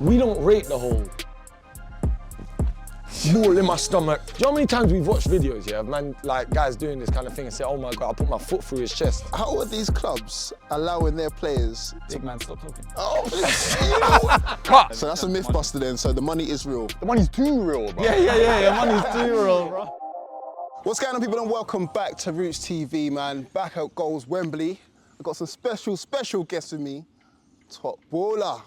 We don't rate the whole ball in my stomach. Do you know how many times we've watched videos, yeah, of man, like guys doing this kind of thing and say, oh my God, I put my foot through his chest. How are these clubs allowing their players Big man, stop talking. Oh, Cut! so that's a myth buster then, so the money is real. The money's too real, bro. Yeah, money's too real, bro. What's going on, people, and welcome back to Rootz TV, man. Back at Goals Wembley. I've got some special guests with me. Top baller.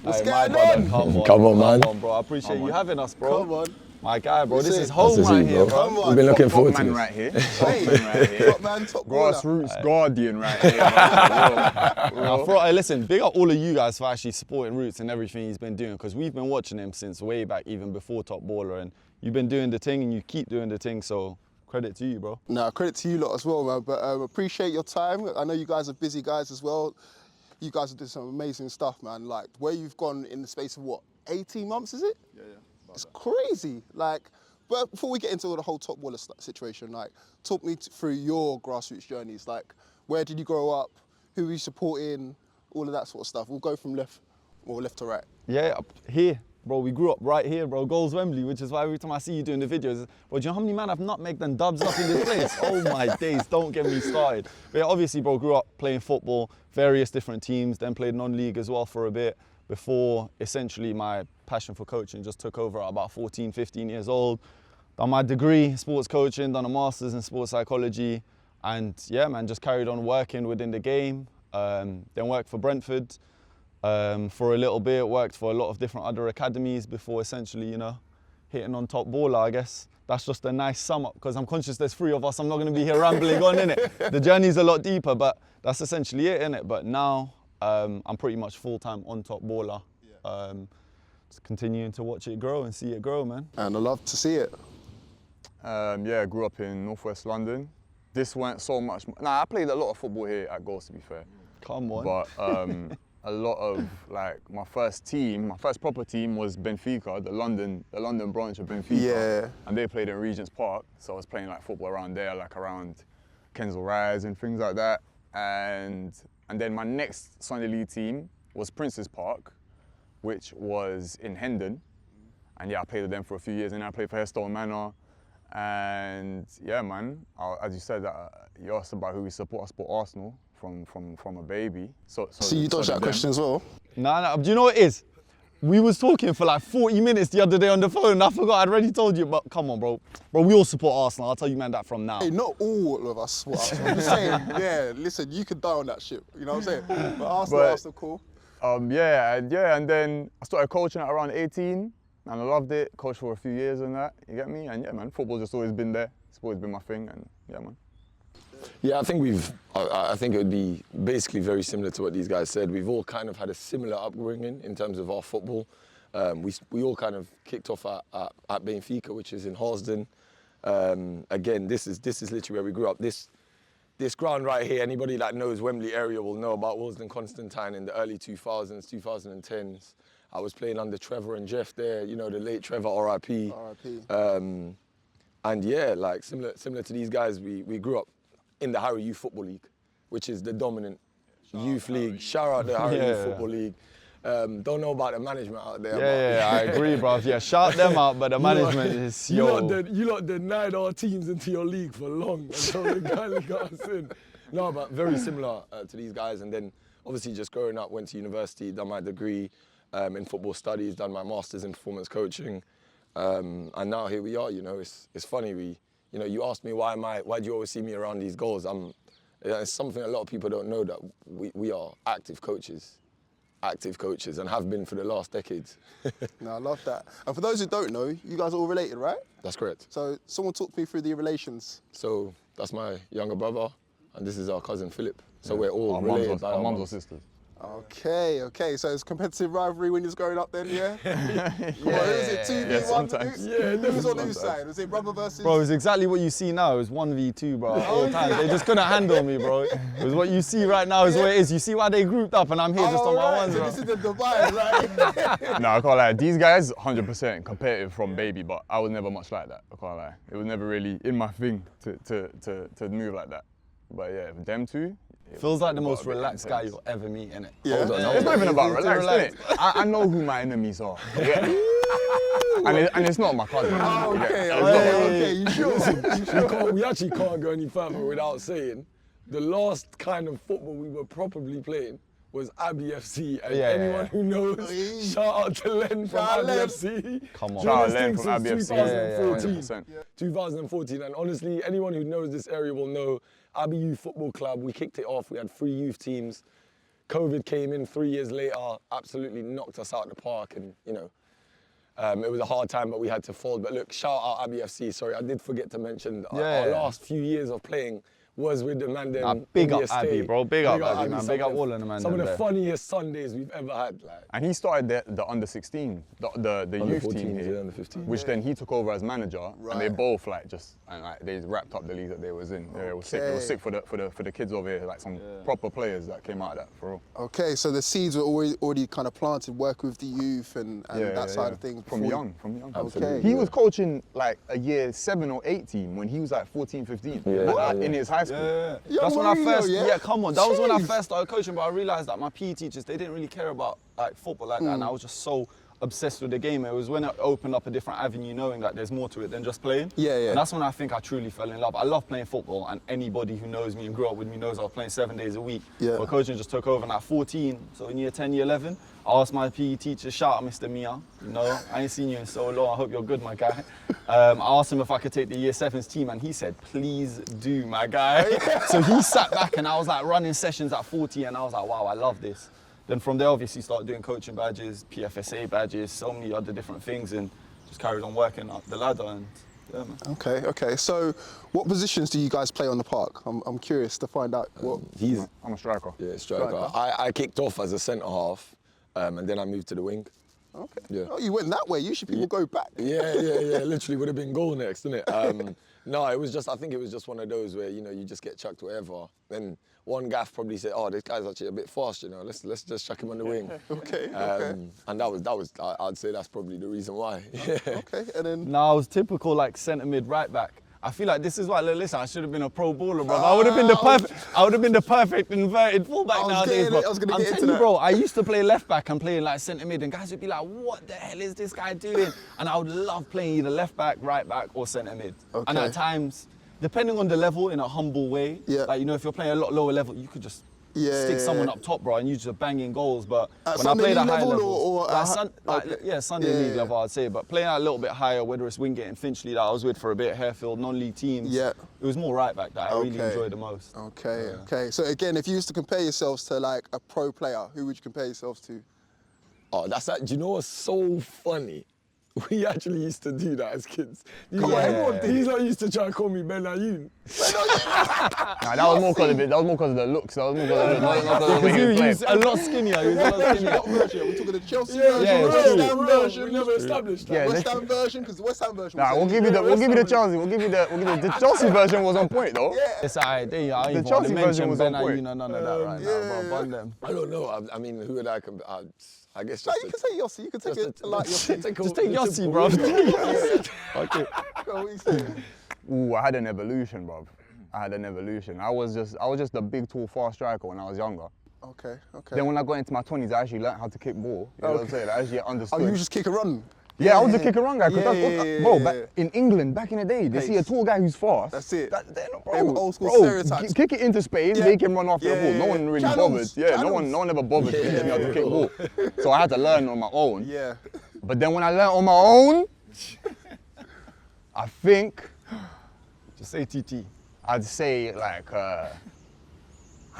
What's going on? Come on, man. Come on, bro. I appreciate you having us, bro. Come on. My guy, bro. This Listen, is home this is right it, here, bro. bro. Come on. We've been looking forward to man this. right here. Hey, Man right here. top man, top baller. Grassroots Guardian right here. Now, listen, big up all of you guys for actually supporting Rootz and everything he's been doing, because we've been watching him since way back, even before Top Baller, and you've been doing the thing and you keep doing the thing, so credit to you, bro. Nah, credit to you lot as well, man. But appreciate your time. I know you guys are busy guys as well. You guys are doing some amazing stuff, man. Like, where you've gone in the space of, what, 18 months, is it? Yeah. It's crazy. Like, but before we get into the whole top baller situation, like, talk me through your grassroots journeys. Like, where did you grow up? Who were you supporting? All of that sort of stuff. We'll go from left to right. Yeah, here, bro. We grew up right here, bro. Goals Wembley, which is why every time I see you doing the videos, bro, do you know how many man I've nutmegged and dubs up in this place? Oh my days, don't get me started. But yeah, obviously, bro, grew up playing football, various different teams, then played non-league as well for a bit before essentially my passion for coaching just took over at about 14, 15 years old. Done my degree in sports coaching, done a master's in sports psychology, and yeah, man, just carried on working within the game. Then worked for Brentford for a little bit, worked for a lot of different other academies before essentially, you know, hitting on Top Baller, I guess. That's just a nice sum up, because I'm conscious there's three of us. I'm not going to be here rambling on, innit? The journey's a lot deeper, but that's essentially it, innit? But now I'm pretty much full-time on Top Baller. Just continuing to watch it grow and see it grow, man. And I love to see it. Yeah, I grew up in northwest London. This weren't so much. Nah, I played a lot of football here at Goals, to be fair. Come on. But a lot of, like, my first proper team was Benfica, the London branch of Benfica. Yeah. And they played in Regent's Park, so I was playing like football around there, like around Kensal Rise and things like that. And then my next Sunday League team was Prince's Park, which was in Hendon. And yeah, I played with them for a few years, and I played for Hestone Manor. And yeah, man, as you said, you asked about who we support. I support Arsenal from a baby. So you dodged that question as well? Nah, do you know what it is? We was talking for like 40 minutes the other day on the phone, and I forgot I'd already told you, but come on, bro. Bro, we all support Arsenal. I'll tell you, man, that from now. Hey, not all of us support Arsenal. I'm just saying, yeah, listen, you could die on that ship. You know what I'm saying? But Arsenal, cool. Yeah, and then I started coaching at around 18, and I loved it. Coached for a few years and that, you get me? And yeah, man, football's just always been there. It's always been my thing, and yeah, man. Yeah, I think it would be basically very similar to what these guys said. We've all kind of had a similar upbringing in terms of our football. We all kind of kicked off at Benfica, which is in Halsden. Again, this is literally where we grew up. This ground right here, anybody that knows Wembley area will know about Walsden Constantine in the early 2000s, 2010s. I was playing under Trevor and Jeff there, you know, the late Trevor, R.I.P. And yeah, like similar to these guys, we grew up in the Harrow Youth Football League, which is the dominant youth league. Shout out the Harrow Youth Football League. Don't know about the management out there. Yeah, I agree, bro. Yeah, shout them out, but the management is, yo. You lot denied our teams into your league for long until the guy got us in. No, but very similar to these guys. And then obviously just growing up, went to university, done my degree in football studies, done my master's in performance coaching. And now here we are, you know. It's funny, you asked me why do you always see me around these goals? It's something a lot of people don't know, that we are active coaches and have been for the last decades. No, I love that. And for those who don't know, you guys are all related, right? That's correct. So someone talk me through the relations. So that's my younger brother, and this is our cousin Philip. So we're all related by our mums or sisters. Okay. So it's competitive rivalry when you're growing up then, yeah? Who is it, 2v1? Yeah, sometimes. Who's on whose side? Was it brother versus? Bro, it's exactly what you see now. It's 1v2, bro, at all times. They just couldn't handle me, bro. It was what you see right now is what it is. You see why they grouped up and I'm here just on my ones, so bro. this is the divide, right? No, I can't lie. These guys, 100% competitive from baby, but I was never much like that. I can't lie. It was never really in my thing to move like that. But yeah, them two, Feels like the got a most bit relaxed guy intense. you'll ever meet, innit? Yeah. Hold on, It's not even about He's too relaxed, innit? I know who my enemies are. Yeah. and it's not my cousin. Okay, Yeah, it's not my cousin. okay, you sure? We actually can't go any further without saying the last kind of football we were probably playing was Abbey FC, and Yeah, anyone who knows, shout out to Len from Shout out Abbey Len. FC. Come on. Joined Shout out this Len thing from since Abbey FC. 2014. 100%. 2014, and honestly, anyone who knows this area will know Abbey Youth Football Club. We kicked it off. We had 3 youth teams. COVID came in 3 years later, absolutely knocked us out of the park, and you know, it was a hard time, but we had to fold. But look, shout out Abbey FC. Sorry, I did forget to mention our last few years of playing was with the man them. Nah, big in up the estate. Abbey, bro. Big up Abbey, man. Some Big of up the- all of the man Some of them the there. funniest Sundays we've ever had. Like, And he started the under 16, the youth 14s, team here, yeah, under 15. which then he took over as manager, and they Right. both they wrapped up the league that they was in. Yeah, it was sick. It was sick for the kids over here, like some proper players that came out of that for real. Okay, so the seeds were already kind of planted, work with the youth and that side of things. From before young. Okay. He was coaching like a year 7 or 8 team when he was like 14, 15 in his high school. Yeah. Young That's when I Mourinho, first, yeah? come on. That was when I Jeez. first started coaching, but I realised that my PE teachers, they didn't really care about like football like that, and I was just so obsessed with the game. It was when it opened up a different avenue, knowing that there's more to it than just playing. Yeah, yeah. And that's when I think I truly fell in love. I love playing football, and anybody who knows me and grew up with me knows I was playing 7 days a week. Yeah. But coaching just took over, and at 14, so in year 10, year 11, I asked my PE teacher, shout out Mr. Mia, you know, I ain't seen you in so long, I hope you're good, my guy. I asked him if I could take the year 7's team, and he said, please do, my guy. So he sat back, and I was like running sessions at 40, and I was like, wow, I love this. Then from there, obviously, started doing coaching badges, PFSA badges, so many other different things, and just carried on working up the ladder. And yeah, man. Okay. So, what positions do you guys play on the park? I'm curious to find out. What? I'm a striker. Yeah, striker. I kicked off as a centre half, and then I moved to the wing. Okay. Yeah. Oh, you went that way. Usually people go back. Yeah. Literally would have been goal next, didn't it? No, it was just. I think it was just one of those where you just get chucked wherever. Then one gaff probably said, "Oh, this guy's actually a bit fast. Let's just chuck him on the wing." Okay. And that was. I'd say that's probably the reason why. Yeah. Okay. And then. No, I was typical like centre mid right back. I feel like this is why. Listen, I should have been a pro baller, bro. I would have been the perfect inverted fullback I was nowadays, getting bro. it, I was gonna I'm get into telling you, that. bro. I used to play left back and playing like centre mid, and guys would be like, "What the hell is this guy doing?" And I would love playing either left back, right back, or centre mid. And Okay. at times, depending on the level, in a humble way, Yeah. like if you're playing a lot lower level, you could just stick someone up top, bro, and you just banging goals. But At when I Sunday played at league high level level, or like okay. Sunday Yeah, league yeah. level, I'd say. But playing at a little bit higher, whether it's Wingate and Finchley that I was with for a bit, Harefield, non-league teams, Yeah. it was more right back that I really Okay. enjoyed the most. Okay. So again, if you used to compare yourselves to like a pro player, who would you compare yourselves to? Oh, that's that. Do you know what's so funny? We actually used to do that as kids. Come on, everyone did. These lot used to try and call me Ben Ayoun. Nah, that was more because of the looks. That was more because of the looks. Not because of the way You he was played. a lot skinnier. You was a lot skinnier. What version? Are we talking the Chelsea Yeah, version, yeah, West true. Ham version? We never established that. Yeah, West Ham version, because the West Ham version. Nah, was we'll give you the Chelsea. We'll give you the Chelsea version was on point though. It's alright. There you are. I ain't even Chelsea want to version mention was Ben on point. Ayoun or none of that right now. But bun them. I don't know. I mean, who would I compare? I guess No, just you can say Yossi. You can take it like Yossi. Just take Yossi, bro. Okay. What are you saying? Ooh, I had an evolution, bruv. I was just a big, tall, fast striker when I was younger. Okay. Then when I got into my 20s, I actually learned how to kick ball. You know what I'm saying? I actually understood. Oh, you just kick a run. Yeah, I was a kick and run guy. 'Cause that's what- Yeah. Bro, back in England, back in the day, they see a Pace. tall guy who's fast. That's it. They're not, Them bro, old school bro, stereotypes. Kick it into space, Yeah. they can run after the ball. Yeah, No yeah, one really channels, bothered. Yeah, no channels. one ever bothered to teach me how to kick ball. So I had to learn on my own. Yeah. But then when I learned on my own, I think Just say TT. I'd say like I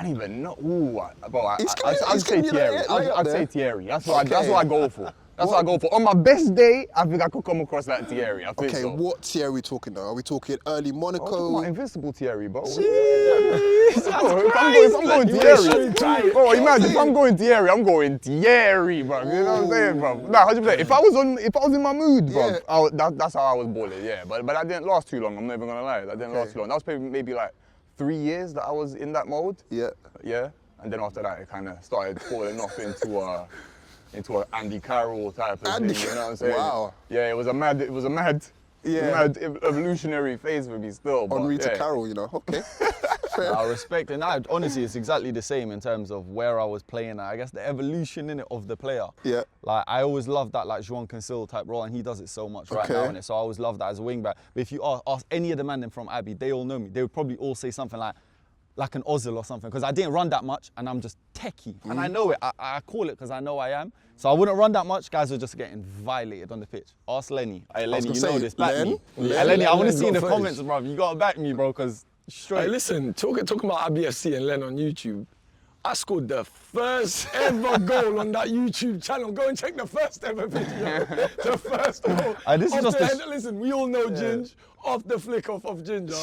don't even know. Ooh, bro, He's giving I'd say you Thierry. that lay up I'd there. say Thierry. That's what Okay. I go for. That's what I go for. On my best day, I think I could come across like Thierry. I think Okay, so. what tier are we talking though? Are we talking early I'm Monaco? talking about invincible Thierry, bro. Jesus If I'm going Thierry, bro, imagine if I'm going Thierry, I'm going Thierry, bro. You know what I'm saying, bro? Nah, 100%. If I was in my mood, bro, Yeah. that's how I was balling, yeah. But that didn't last too long. I'm not even gonna lie. That didn't last too long. That was maybe like 3 years that I was in that mode. Yeah. Yeah. And then after that, it kind of started falling off into an Andy Carroll type of Andy thing. You know what I'm saying? Wow. Yeah, it was a mad Yeah. Evolutionary phase for me still. But Henri to yeah. Carroll, you know. Okay. I respect it. And honestly, it's exactly the same in terms of where I was playing. I guess the evolution in it of the player. Yeah. Like I always loved that like João Cancelo type role, and he does it so much right now in it. So I always loved that as a wing back. But if you ask any of the men from Abbey, they all know me. They would probably all say something like an Ozil or something, because I didn't run that much and I'm just techie. And I know it. I call it because I know I am. So I wouldn't run that much. Guys were just getting violated on the pitch. Ask Lenny. Hey, Lenny, you know this. Back me. Hey, Lenny, I want to see in the comments, bro. You got to back me, bro, because straight. Hey, listen, talking about IBFC and Len on YouTube, I scored the first ever goal on that YouTube channel. Go and check the first ever video. The first goal. This is just listen, we all know Ginge, off the flick off of Ginger.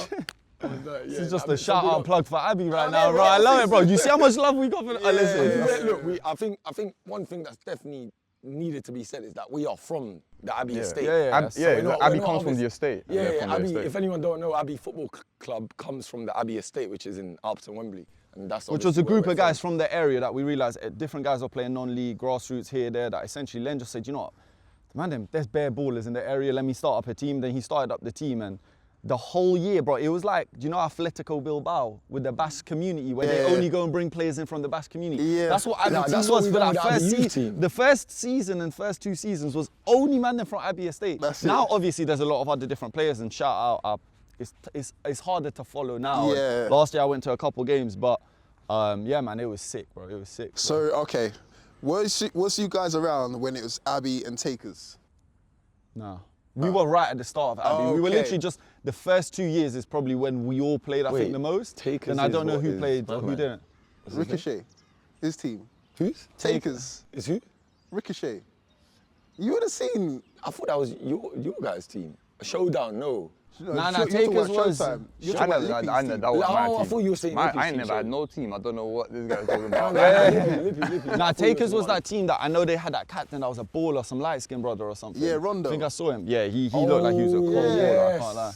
This is just a shout-out plug for Abby right now, bro. I love it, bro. You see how much love we got for listen. Look, I think one thing that's definitely needed to be said is that we are from the Abbey estate. Abbey comes from the estate. Abbey, if anyone don't know, Abbey Football Club comes from the Abbey estate, which is in Alpton, Wembley. And that's which was a group of guys from the area that we realised different guys were playing non-league, grassroots here, there, that essentially Len just said, you know what, man, there's bare ballers in the area, let me start up a team. Then he started up the team, and the whole year, bro, it was like, do you know Atletico Bilbao with the Basque community, where they only go and bring players in from the Basque community? Yeah. That's what Abbey team was for that first season. The first season and first 2 seasons was only man from Abbey estate. Now, obviously, there's a lot of other different players, and shout out, it's harder to follow now. Yeah. Last year I went to a couple games, but yeah, man, it was sick, bro. It was sick. Bro. So, okay, was you guys around when it was Abbey and Takers? No. We were right at the start of Abbey. We were literally just, the first 2 years is probably when we all played, I think, the most. Takers. And I don't know who played or who didn't. Ricochet, his team. Who's? Takers. Is who? Ricochet. You would have seen. I thought that was your guys' team. A showdown, no. Nah, Takers was. I thought you were saying I ain't never had no team. I don't know what this guy's talking about. Nah, Takers was that team that I know they had that captain that was a baller, some light-skinned brother or something. Yeah, Rondo. I think I saw him. Yeah, he looked like he was a cold baller, I can't lie.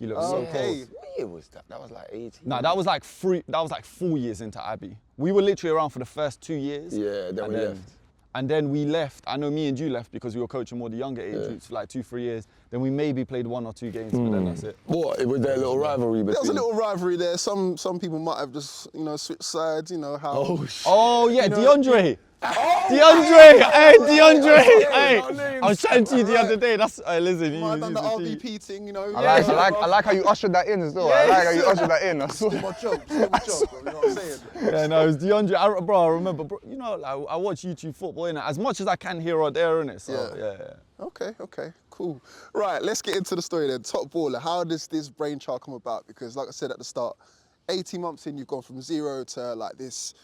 He looked so cold. What year was that? That was like 18. Nah, that was like 4 years into Abbey. We were literally around for the first 2 years. Yeah, then we left. And then we left. I know me and you left because we were coaching more the younger age groups for like 2-3 years. Then we maybe played 1 or 2 games, but then that's it. What? It was their little rivalry between. There was a little rivalry there. Some people might have just switched sides. You know how. Oh yeah, DeAndre. DeAndre, hey, I was chatting to you the other day. That's listen. Might have done the RVP thing, you know. I like how you ushered that in as well. I like how you ushered that in. I saw my job, bro, you know what I'm saying? Yeah, no, it was DeAndre. I remember, bro, you know, like, I watch YouTube football, innit? As much as I can here or there, innit? So, yeah. Okay, cool. Right, let's get into the story then. Top baller, how does this brainchild come about? Because like I said at the start, 18 months in, you've gone from zero to like this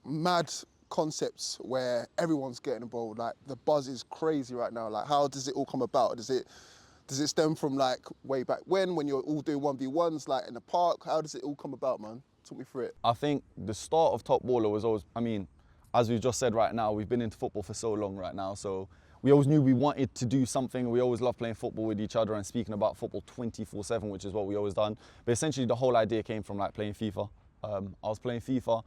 mad concepts where everyone's getting involved. Like the buzz is crazy right now. Like how does it all come about? Does it stem from like way back when you're all doing 1v1s like in the park? How does it all come about, man? Talk me through it. I think the start of Top Baller was always, I mean, as we've just said right now, we've been into football for so long right now, so we always knew we wanted to do something. We always loved playing football with each other and speaking about football 24/7, which is what we always done. But essentially the whole idea came from like playing FIFA. I was playing FIFA,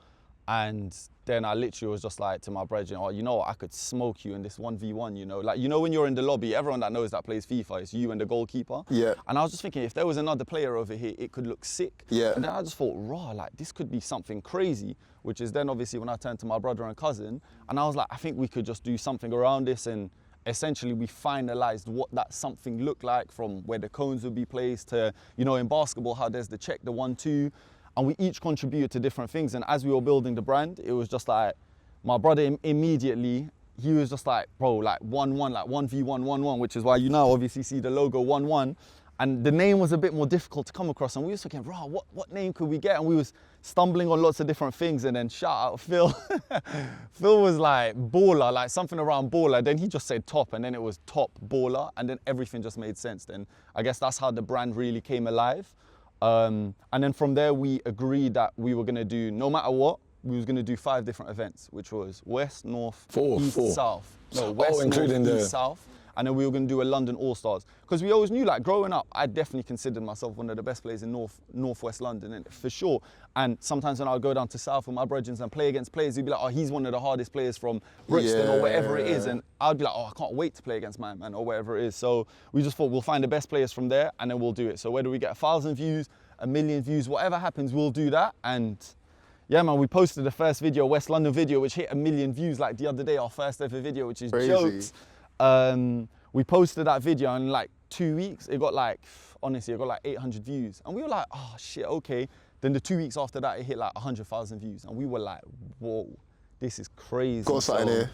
and then I literally was just like to my brethren, oh, you know what, I could smoke you in this 1v1, you know? Like, you know when you're in the lobby, everyone that knows that plays FIFA, it's you and the goalkeeper. Yeah. And I was just thinking, if there was another player over here, it could look sick. Yeah. And then I just thought, raw, like this could be something crazy, which is then obviously when I turned to my brother and cousin, and I was like, I think we could just do something around this, and essentially we finalized what that something looked like, from where the cones would be placed to, you know, in basketball, how there's the check, the 1-2, and we each contributed to different things. And as we were building the brand, it was just like, my brother immediately, he was just like, bro, like 1-1, like 1v1, 1-1, which is why you now obviously see the logo 1-1. And the name was a bit more difficult to come across. And we were thinking, bro, what name could we get? And we was stumbling on lots of different things. And then shout out Phil. Phil was like baller, like something around baller. Then he just said top, and then it was Top Baller. And then everything just made sense. Then I guess that's how the brand really came alive. And then from there, we agreed that we were gonna do, no matter what, we was gonna do 5 different events, which was West, North, East, South. No, West, including North, the East, South. and then we were going to do a London All-Stars. Because we always knew, like, growing up, I definitely considered myself one of the best players in Northwest London, and for sure. And sometimes when I would go down to South with my brethren and play against players, he'd be like, oh, he's one of the hardest players from Brixton or whatever it is. And I'd be like, oh, I can't wait to play against my man or whatever it is. So we just thought we'll find the best players from there and then we'll do it. So whether we get 1,000 views, 1,000,000 views, whatever happens, we'll do that. And yeah, man, we posted the first video, West London video, which hit 1,000,000 views like the other day, our first ever video, which is jokes. We posted that video and in like 2 weeks, it got like, honestly, it got like 800 views. And we were like, oh shit, okay. Then the 2 weeks after that, it hit like 100,000 views. And we were like, whoa, this is crazy. Got something here.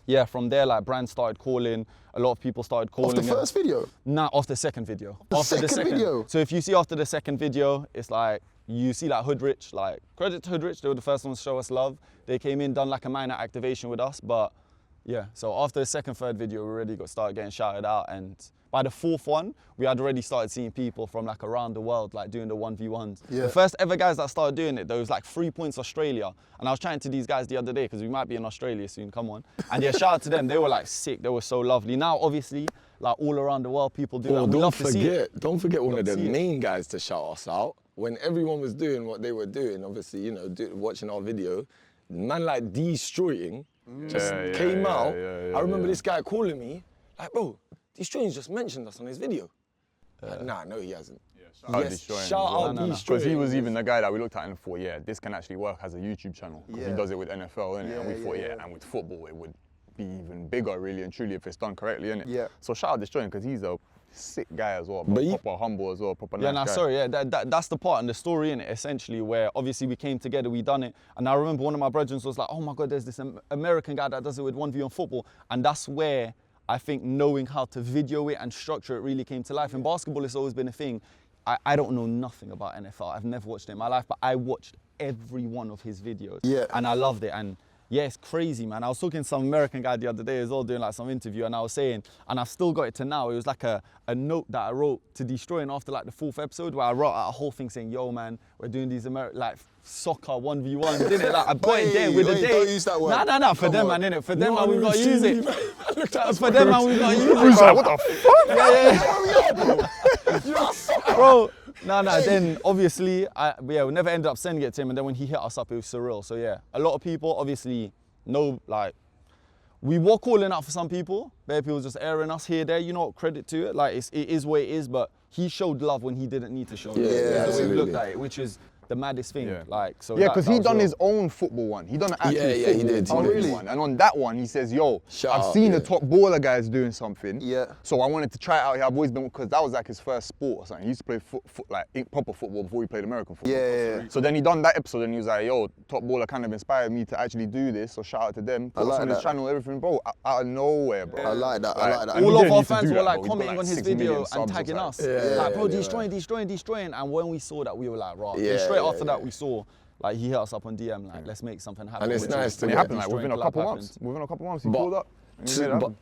Yeah, from there, like, brands started calling. A lot of people started calling. Off the first video? Nah, off the second video. After the second video? So if you see after the second video, it's like, you see like Hoodrich, like, credit to Hoodrich, they were the first ones to show us love. They came in, done like a minor activation with us, but yeah. So after the second, third video, we already started getting shouted out, and by the fourth one, we had already started seeing people from like around the world, like doing the 1v1s. Yeah. The first ever guys that started doing it, there was like 3 Points Australia. And I was chatting to these guys the other day, because we might be in Australia soon, come on. And yeah, shout out to them, they were like sick, they were so lovely. Now, obviously, like all around the world, people do that. Don't forget one of the main guys to shout us out. When everyone was doing what they were doing, obviously, you know, watching our video, man like Destroying just came out. I remember this guy calling me, like, bro, Destroying's just mentioned us on his video. Like, nah, no, he hasn't. Shout out Destroying. Because he was even the guy that we looked at and thought, yeah, this can actually work as a YouTube channel. Because he does it with NFL, innit? And we thought, and with football, it would be even bigger, really and truly, if it's done correctly, innit? Yeah. So shout out Destroying, because he's a sick guy as well, but proper humble as well, proper nice guy. That's the part and the story in it, essentially, where obviously we came together, we done it, and I remember one of my brethren was like, oh my God, there's this American guy that does it with 1v on football, and that's where I think knowing how to video it and structure it really came to life. In basketball, it's always been a thing. I don't know nothing about NFL. I've never watched it in my life, but I watched every one of his videos. Yeah. And I loved it. And yeah, it's crazy, man. I was talking to some American guy the other day as well, doing like some interview, and I was saying, and I've still got it to now, it was like a note that I wrote to Destroying after like the 4th episode, where I wrote out a whole thing saying, yo, man, we're doing these like soccer 1v1s, didn't it? Like, I put it there with the day. Don't use that word. Nah, for them, man, innit? For them, man, we've got to use it. For them, man, we've got to use it. Like, what the fuck? Yeah. Bro, then obviously, we never ended up sending it to him, and then when he hit us up, it was surreal. So yeah, a lot of people obviously know, like, we were calling out for some people, bare people just airing us here, there, you know, credit to it, like, it is what it is, but he showed love when he didn't need to show it. Yeah, absolutely. We looked at it, which is the maddest thing, like, so. Yeah, because he done his own football one. He done an actual football one. And on that one, he says, yo, I've seen the top baller guys doing something. Yeah. So I wanted to try it out here. I've always been, because that was like his first sport or something. He used to play like proper football before he played American football. Yeah. So then he done that episode and he was like, yo, top baller kind of inspired me to actually do this. So shout out to them. I like on his channel, everything, bro, out of nowhere, bro. I like that. I like that. All of our fans were like commenting on his video and tagging us. Like, bro, Destroying. And when we saw that, we were like, right. Straight after that, we saw, like, he hit us up on DM, like, let's make something happen. And it's nice to it happened like within a couple months. Within a couple months, he pulled up.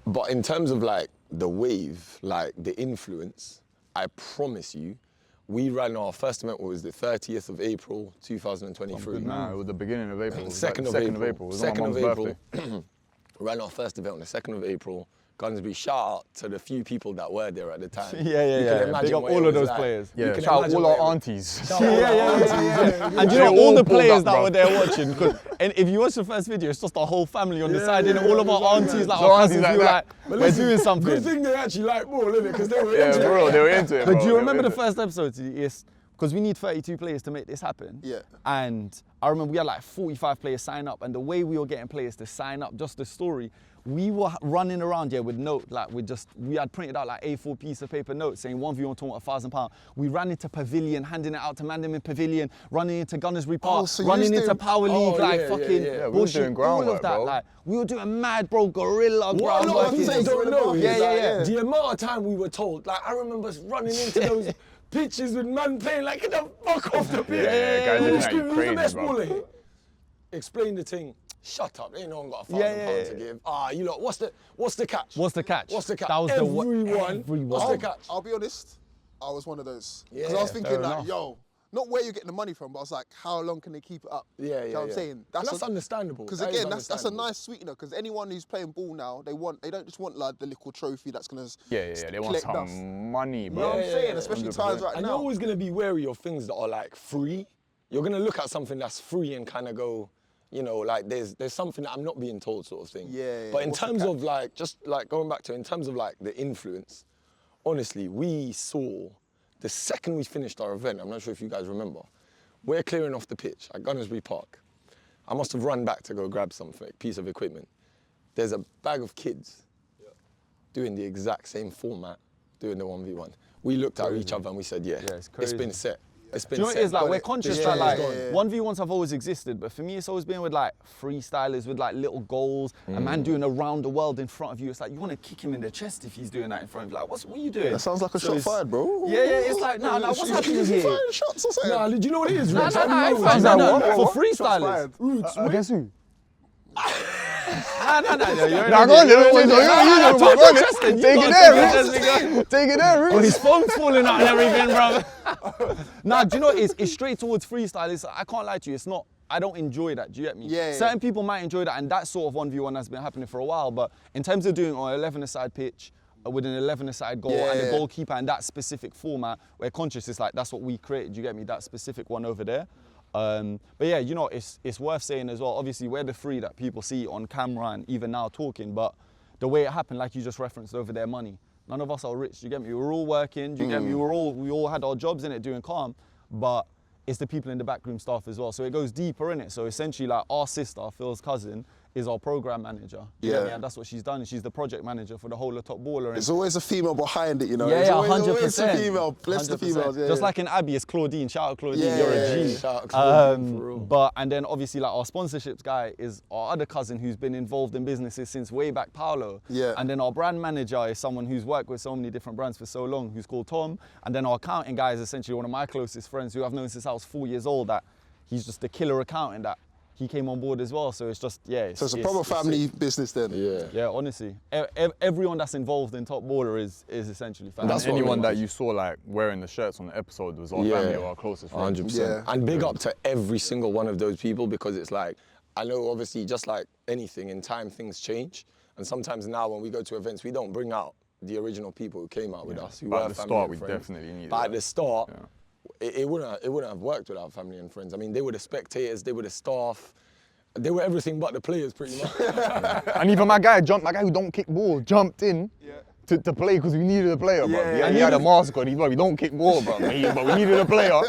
But in terms of like the wave, like the influence, I promise you, we ran our first event, what was the 30th of April, 2023. Nah, it was the beginning of April. 2nd of April. It was on my mum's birthday. Ran our first event on the 2nd of April. Gunsby, shout out to the few people that were there at the time. Yeah. Big up all of those players. Yeah, shout out all our aunties. Yeah. And you know, all the players that were there watching, because if you watch the first video, it's just our whole family on the side, and all of our aunties, like our cousins, we were like, we're doing something. Good thing they actually like ball, innit? Because they were into it. Bro, they were into it, But do you remember the first episode? Yes. Because we need 32 players to make this happen. Yeah. And I remember we had like 45 players sign up, and the way we were getting players to sign up, just the story, we were running around here with note, like we had printed out like A4 piece of paper notes saying 1v1 tournament, £1,000. We ran into Pavilion, handing it out to Mandem in Pavilion, running into Gunnersbury Park, running into Power League, we were doing groundwork, that, bro. Like, we were doing mad, bro, guerrilla groundwork. What a lot of people don't know is Yeah. the amount of time we were told, like, I remember us running into those pitches with man playing like, get the fuck off the pitch. Yeah, guys, Who's crazy, the best bro. baller here? Explain the thing. Shut up, ain't no one got £1,000 to give. You lot, what's the catch? What's the catch? That was everyone. What's the catch? I'll be honest, I was one of those. Yeah, Because I was thinking like, enough. yo, not where you're getting the money from, but I was like, how long can they keep it up? Yeah, You know what I'm saying? And that's understandable. Because That is again, that's a understandable. nice sweetener. Because anyone who's playing ball now, they don't just want like the little trophy that's gonna Yeah, they want collect some dust. money, You know bro. what I'm Yeah, saying? yeah, Especially 100%. times right And now. you're always going to be wary of things that are like free. You're going to look at something that's free and kind of go, you know, like there's something that I'm not being told sort of thing. Yeah, But in what's the terms catch? of like, just like going back to, in terms of like the influence, honestly, we saw the second we finished our event, I'm not sure if you guys remember, we're clearing off the pitch at Gunnersbury Park. I must have run back to go grab something, piece of equipment. There's a bag of kids doing the exact same format, doing the 1v1. We looked at each other and we said, yeah, it's it's been crazy. set. It's been Do you know what set. it is? Like, Got we're it. conscious This that, trend like, is gone. 1v1s have always existed, but for me, it's always been with, like, freestylers with, like, little goals, a man doing around the world in front of you. It's like, you want to kick him in the chest if he's doing that in front of you. Like, what are you doing? That sounds like a So shot it's- fired, bro. Yeah, it's like, nah, what's happening here? Firing shots or something? Nah, do you know what it is? Nah, Rich? nah, I nah, know. it's fine. that No, what? for What? Shots freestylers. fired. Roots, Against who? Nah, you're Nah, an go on, idiot. you You're an know, idiot. go on, Nah, you Tristan, you take gotta it there, take Roots. this nigga. Take it there, Oh, Roots. his phone's falling out and everything, bro. Nah, do you know what? It's straight towards freestyle. I can't lie to you. It's not. I don't enjoy that. Do you get me? Yeah, yeah. Certain people might enjoy that, and that sort of 1v1 has been happening for a while. But in terms of doing on 11-a-side pitch with an 11-a-side goal Yeah, and yeah. the goalkeeper and that specific format, we're conscious. It's like that's what we created. Do you get me? That specific one over there. But yeah, you know, it's worth saying as well. Obviously, we're the three that people see on camera and even now talking. But the way it happened, like you just referenced over their money. None of us are rich. Do you get me? We were all working. Do you get me? We all had our jobs in it, doing calm. But it's the people in the backroom staff as well. So it goes deeper in it. So essentially, like our sister, Phil's cousin, is our program manager. Do you get me? Yeah. And that's what she's done. She's the project manager for the whole of Top Baller. And There's always a female behind it, you know. yeah, There's yeah, always, 100%. always a female. Bless the 100%. females. Yeah, Just yeah. like in Abbey, it's Claudine. Shout out Claudine, Yeah, you're yeah, a G. yeah. Shout out Claudine, for real. And then obviously like our sponsorships guy is our other cousin who's been involved in businesses since way back, Paolo. Yeah. And then our brand manager is someone who's worked with so many different brands for so long, who's called Tom. And then our accounting guy is essentially one of my closest friends who I've known since I was 4 years old. That he's just a killer accountant that he came on board as well. So it's just, yeah. So it's a proper family business then. Yeah. Yeah, honestly, everyone that's involved in Top Baller is essentially family. That's what Anyone really that you saw like wearing the shirts on the episode was our Yeah. family or our closest friends. 100%. Yeah. And big up to every single one of those people, because it's like, I know obviously just like anything, in time things change. And sometimes now when we go to events, we don't bring out the original people who came out with us, who But were at the family start, and we friends. definitely needed But at that. the start, Yeah. it wouldn't have worked without family and friends. I mean, they were the spectators, they were the staff, they were everything but the players pretty much. And even my guy who don't kick ball, jumped in to play because we needed a player, bro. Yeah, He had a mask on, he's like, we don't kick ball, bro. But we needed a player.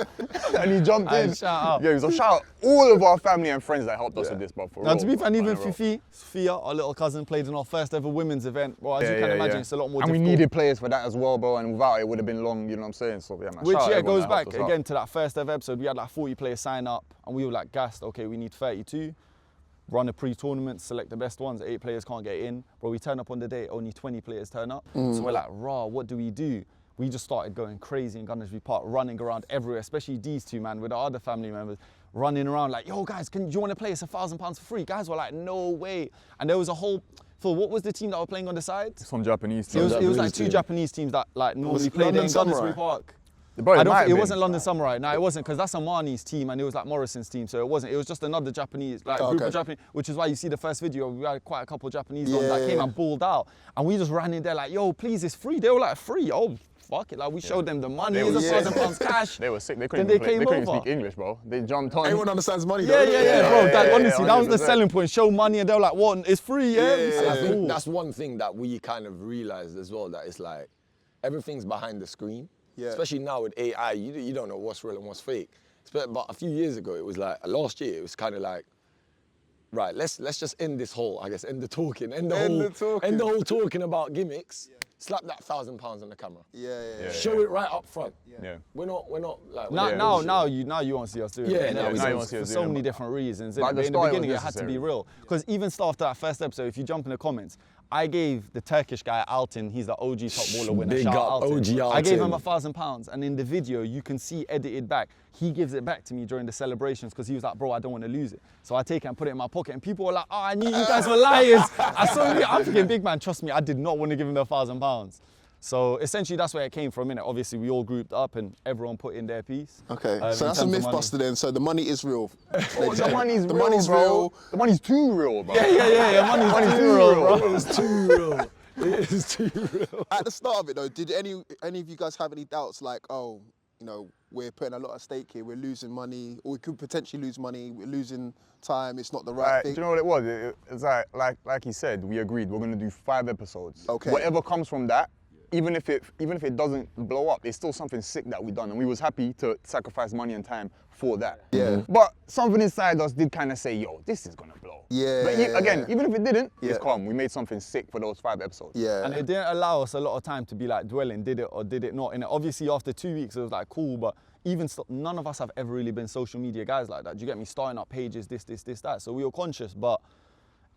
And he jumped in. shout out. Yeah, so shout out all of our family and friends that helped us with this, bro. For Now, real, to be bro. fair, and even For real. Fifi, Sophia, our little cousin, played in our first ever women's event. Well, as you can imagine, it's a lot more And we difficult. needed players for that as well, bro. And without it, it would have been long, you know what I'm saying? So yeah, man. Which, shout out yeah, everyone goes that back helped us out. again to that first ever episode. We had like 40 players sign up and we were like gassed. Okay, we need 32. Run a pre-tournament, select the best ones. 8 players can't get in. Bro, we turn up on the day, only 20 players turn up. So we're like, raw, what do we do? We just started going crazy in Gunnersbury Park, running around everywhere, especially these two, man, with our other family members, running around like, yo, guys, do you want to play? It's £1,000 for free. Guys were like, no way. And there was a whole, Phil, what was the team that were playing on the side? Some Japanese It was, teams. it was like Japanese 2 team. Japanese teams that like normally it played London in Gunnersbury Samurai? Park. Bro, I don't might think, have it wasn't been. London Samurai. No, it wasn't, because that's Amani's team and it was like Morrison's team. So it wasn't. It was just another Japanese, like group Okay. of Japanese, which is why you see the first video. We had quite a couple of Japanese ones that Yeah. came and balled out, and we just ran in there like, yo, please, it's free. They were like, free. Oh, fuck it. Like we showed them the money. They Here's were £1,000 cash. They were sick. They couldn't, Then even they play. They came couldn't over. speak English, bro. They jumped on. Everyone understands money, Yeah, though. yeah, yeah, bro. That, honestly, that was the 100%. selling point. Show money, and they were like, what? It's free, yeah. We said, And I think cool. that's one thing that we kind of realized as well, that it's like everything's behind the screen. Yeah. Especially now with AI, you don't know what's real and what's fake. But a few years ago, it was like, last year, it was kind of like, right, let's just end this whole, I guess, end the talking, end the whole talking about gimmicks. Slap that £1,000 on the camera. Yeah. Show it right up front. Yeah. We're not like. Now, we're now, bullshit. now you won't see us doing Yeah, it. now we For don't see us so doing it, many but- different reasons. But at In the the start, it beginning, was it had to be necessary. real. Because even after that first episode, if you jump in the comments, I gave the Turkish guy Altin, he's the OG Top Baller winner. Big Shout up, out Altin. OG I gave him Altin. £1,000, and in the video you can see edited back. He gives it back to me during the celebrations because he was like, bro, I don't want to lose it. So I take it and put it in my pocket, and people were like, oh, I knew you guys were liars. I'm thinking, big man, trust me, I did not want to give him the £1,000. So essentially that's where it came from, innit? Obviously we all grouped up and everyone put in their piece. Okay, in so that's a terms of myth money. buster then. So the money is real. The money's The real, money's bro. real. The money's too real, bro. Yeah, money's too real, bro. It's too real. It is too real. At the start of it though, did any of you guys have any doubts like, oh, you know, we're putting a lot at stake here, we're losing money, or we could potentially lose money, we're losing time, it's not the right Do thing? you know what it was? It's like he said, we agreed we're gonna do 5 episodes. Okay. Whatever comes from that, even if it doesn't blow up, it's still something sick that we done, and we was happy to sacrifice money and time for that. Yeah. But something inside us did kind of say, yo, this is gonna blow. Yeah. But again, even if it didn't, Yeah. it's calm. We made something sick for those 5 episodes. Yeah. And it didn't allow us a lot of time to be like dwelling, did it or did it not? And obviously after 2 weeks it was like cool, but even still, none of us have ever really been social media guys like that. Do you get me? Starting up pages, this, that. So we were conscious, but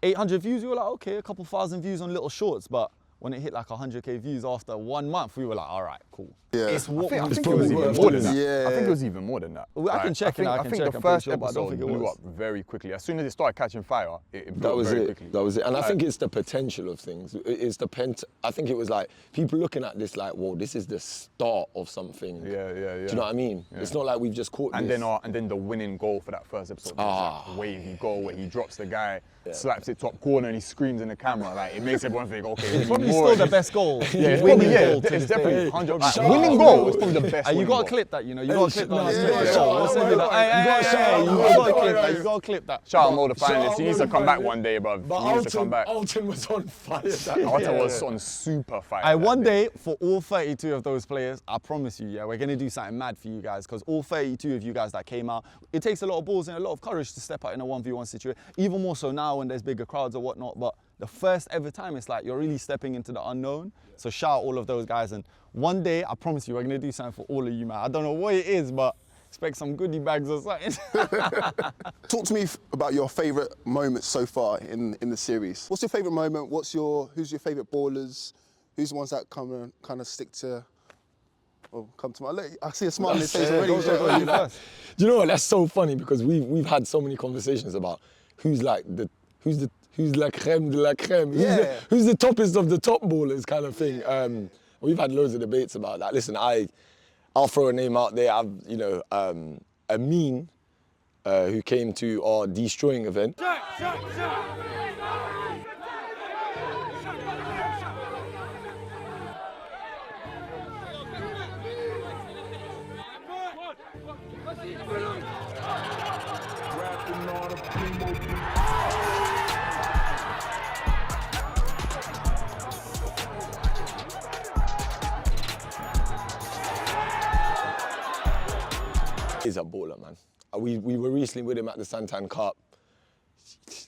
800 views, we were like, okay, a couple thousand views on little shorts, but when it hit like 100K views after 1 month, we were like, all right, cool. Yeah. It's what I we think it probably was even worth more than doing. that. Yeah. I think it was even more than that. Well, I can check it now, I can think check, the I'm pretty first sure, but I don't episode think it blew was. up very quickly. As soon as it started catching fire, it blew That up was very it. quickly. That was it. And I think it's the potential of things. It's the I think it was like people looking at this like, whoa, this is the start of something. Yeah. Do you know what I mean? Yeah. It's not like we've just caught And this. then the winning goal for that first episode. Ah. Like wavy goal where he drops the guy, slaps it top corner, and he screams in the camera. Like it makes everyone think, okay, we need Probably more still of the this. best goal. Yeah, it's Winning probably, yeah, goal to it's this day. definitely 100. Shout out, Winning bro. goal was probably the best. Hey, you winning gotta goal. clip that, you know. You gotta clip that. nah, on yeah, Twitter. yeah, Yo, shout we'll out, send you bro. that. Hey, You gotta shout out, you bro. gotta clip Bro. that. You gotta clip that. Shout out Mo the Shout finalist. out He Mo needs the to come back finalist. one day, bro. But He needs to come back. Alton was on fire. Alton was on super fire. Hey, one day for all 32 of those players, I promise you, yeah, we're gonna do something mad for you guys because all 32 of you guys that came out, it takes a lot of balls and a lot of courage to step out in a 1v1 situation. Even more so now when there's bigger crowds or whatnot. But the first ever time, it's like you're really stepping into the unknown. So shout out all of those guys. And one day, I promise you, we're gonna do something for all of you, man. I don't know what it is, but expect some goodie bags or something. Talk to me about your favourite moments so far in the series. What's your favourite moment? Who's your favourite ballers? Who's the ones that kind of stick to? Oh, come to my. I see a smile on his face already. You first. Do you know what? That's so funny because we've had so many conversations about who's la creme de la creme. Yeah. Who's the toppest of the top ballers kind of thing. We've had loads of debates about that. Listen, I'll throw a name out there. Amin, who came to our destroying event. He's a baller, man. We were recently with him at the Santan Cup.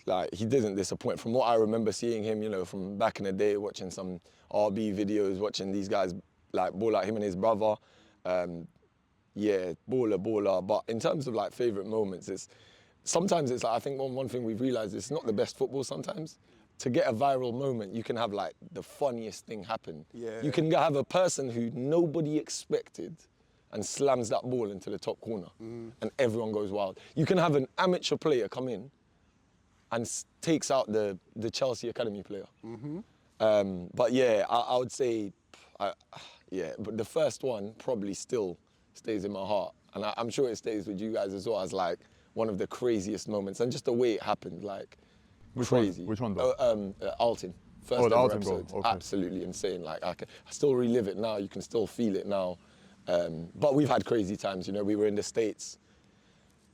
Like, he didn't disappoint. From what I remember seeing him, you know, from back in the day, watching some RB videos, watching these guys like ball like him and his brother. Yeah, baller. But in terms of like favourite moments, sometimes it's like, I think one thing we've realised, it's not the best football sometimes. To get a viral moment, you can have like the funniest thing happen. Yeah. You can have a person who nobody expected and slams that ball into the top corner and everyone goes wild. You can have an amateur player come in and takes out the Chelsea Academy player. But yeah, I would say, but the first one probably still stays in my heart. And I'm sure it stays with you guys as well as like one of the craziest moments and just the way it happened, like crazy. Which one though? Alton. First the ever Alton goal, episode. okay. Absolutely insane. Like I still relive it now. You can still feel it now. But we've had crazy times, you know. We were in the States.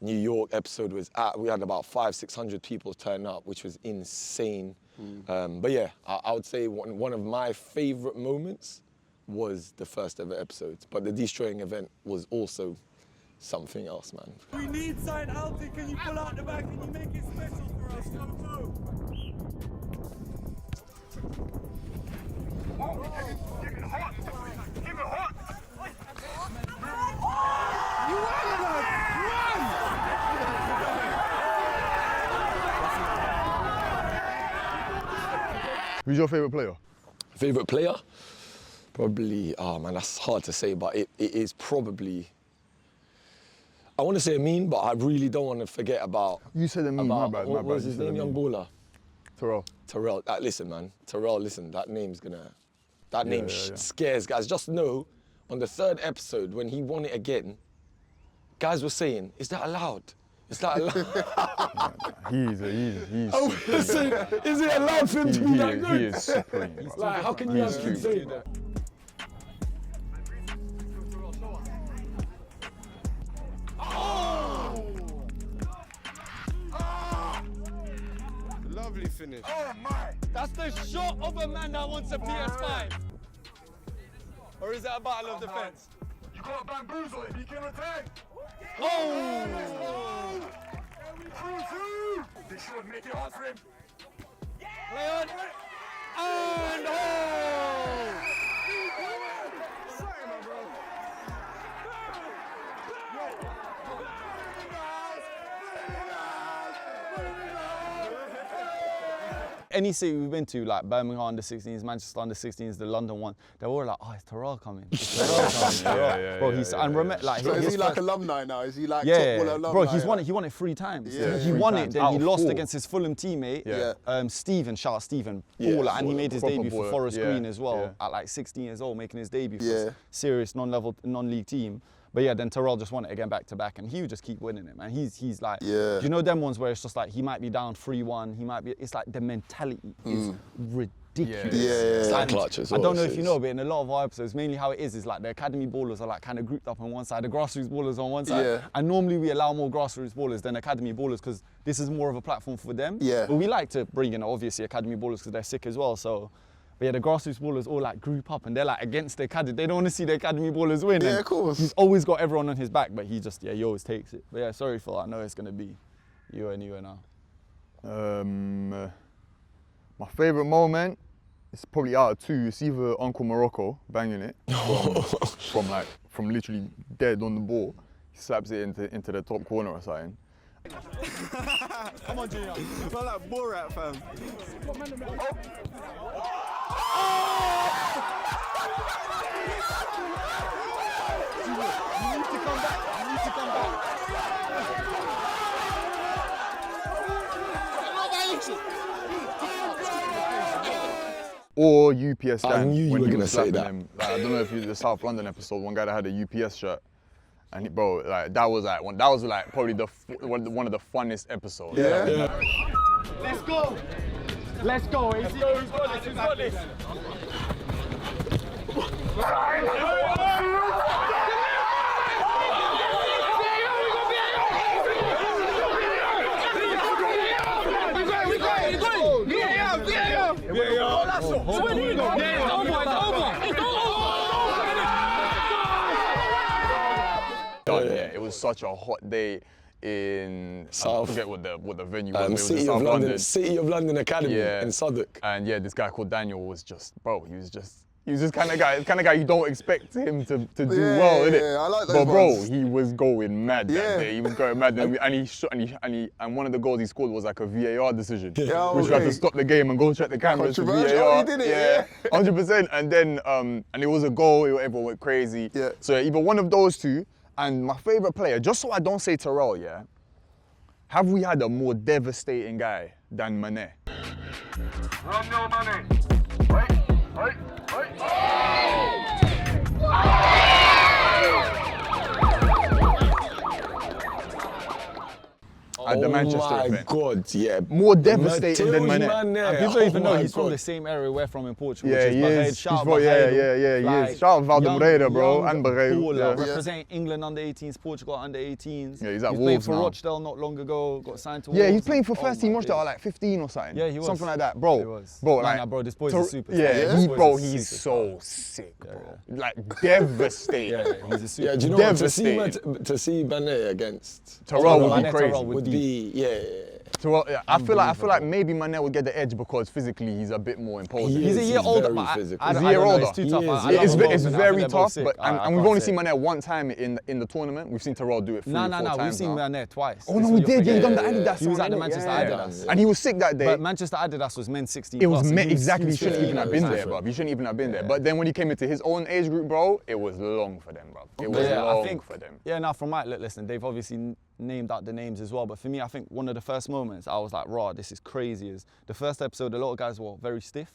New York episode was we had about 500-600 people turn up, which was insane. But yeah, I would say one of my favorite moments was the first ever episode. But the destroying event was also something else, man. We need sign Alton. Can you pull out the back? Can you make it special for us? Go. Who's your favourite player? Favorite player? Probably, oh man, that's hard to say, but it is probably, I want to say Amin, but I really don't want to forget about. You said Amin, my bad. What was his name, young baller? Terrell. Terrell. Listen, man. Terrell, listen, that name's gonna That name scares guys. Just know, on the 3rd episode, when he won it again, guys were saying, is that allowed? Is that allowed? He's Oh, listen, is it allowed for him to be that he good? is supreme. Bro. Like, how can you have kids saying that? Lovely finish. Oh my! That's the shot of a man that wants a PS5. Or is that a battle of defense? You can't bamboozle him, he can attack! Oh! This should make it hard for him. Play on. And oh! Any city we've been to, like Birmingham under 16s, Manchester under 16s, the London one, they're all like, oh, it's Terrell coming. It's Terrell coming. Bro, he's and remember, like, So is his he like first- alumni now? Is he like yeah, top baller alumni? bro, he won it 3 times. Yeah. He 3 won it, times then out he of lost 4. against his Fulham teammate, Yeah. Stephen Yeah, baller, and he made his proper debut for baller, Forest yeah, Green as well yeah. at like 16 years old, making his debut Yeah. for a serious non-league team. But yeah, then Terrell just won it again back to back, and he would just keep winning it, man. He's like, Yeah. you know them ones where it's just like he might be down 3-1, he might be. It's like the mentality is ridiculous. Yeah. Like And clutch as I don't well, know if you sis. know, but in a lot of our episodes, mainly how it is like the academy ballers are like kind of grouped up on one side, the grassroots ballers on one side. Yeah. And normally we allow more grassroots ballers than academy ballers because this is more of a platform for them. Yeah. But we like to bring in obviously academy ballers because they're sick as well. So, but yeah, the grassroots ballers all like group up and they're like against the academy. They don't want to see the academy ballers win. Yeah, And of course. He's always got everyone on his back, but he just, he always takes it. But yeah, sorry for that. I know it's going to be you and now. My favourite moment is probably out of 2. It's either Uncle Morocco banging it from literally dead on the ball. He slaps it into the top corner or something. Come on, Junior. You feel like Borat, fam. You need to come back. You need to come back. Or UPS I gang. knew you when were he gonna was say slapping that. them. Like, I don't know if you the South London episode. One guy that had a UPS shirt, and he, bro, like that was probably one of the funnest episodes. Yeah. Let's go. Let's go. Who's got this? Who's got this? Yeah, it was such a hot day in South. I forget what the venue was. It was in City South of London. London, City of London Academy in Southwark. And yeah, this guy called Daniel was just, bro, he was just kind of guy you don't expect him to do Yeah, well, innit? yeah, I like those But bro, ones. he was going mad Yeah. that day. He was going mad, and one of the goals he scored was like a VAR decision, Yeah, which we had okay. to stop the game and go check the cameras for Controversial. VAR. Oh, he did it, yeah. 100%. And then and it was a goal. Everyone went crazy. Yeah. So either one of those two. And my favorite player, just so I don't say Terrell, yeah. Have we had a more devastating guy than Mané? Run no money. Wait. At the Manchester my event. God, yeah. More devastating than Matteo Mané. Mané. And people don't even Oh know my he's from God. the same area we're from in Portugal, Yeah, which he is is. Barreiro. Shout out He's from- yeah, Barreiro. he is. Shout out Valdemoreira, bro, young and Barreiro, baller, yeah. representing England under 18s, Portugal under 18s. Yeah, he's at played Wolves for now. Rochdale not long ago, got signed to Yeah, Wolves. he's playing for Oh first team my Rochdale at days. like 15 or something. Yeah, he was. Something like that, bro. He was. Bro, Nah, like, nah, bro, this boy's a superstar. Yeah, This he, boy's bro, a he's superstar. so sick, bro. Like devastating. Yeah, he's a super. Yeah, do you know what? Devastating. To see Mané against Terrell would be Mané crazy. Terrell would be, yeah. Terrell, yeah, I feel like maybe Mané would get the edge because physically he's a bit more imposing. He He's is, a year he's older, very but physical. I He's don't a year know, older. it's too He tough. is, I yeah. love It's, them ve- both, it's and I think very they're both tough, sick. but I and we've can't only say. seen Mané one time in the tournament. We've seen Terrell do it 3 or 4 Nah, times we've now. seen Mané twice. Oh This no, is we your did. Yeah, he done the forgetting. Adidas. He was one, at the innit? Manchester Yeah. Adidas. And he was sick that day. But Manchester Adidas was men's 16 It was plus, so he exactly. he He shouldn't fit even in. have been there, different. bro. He shouldn't even have been there. But then when he came into his own age group, bro, it was long for them, bro. It was Yeah, I long think, for them. yeah, now from my listen, they've obviously named out the names as well. But for me, I think one of the first moments, I was like, raw, this is crazy. Is the first episode, a lot of guys were very stiff.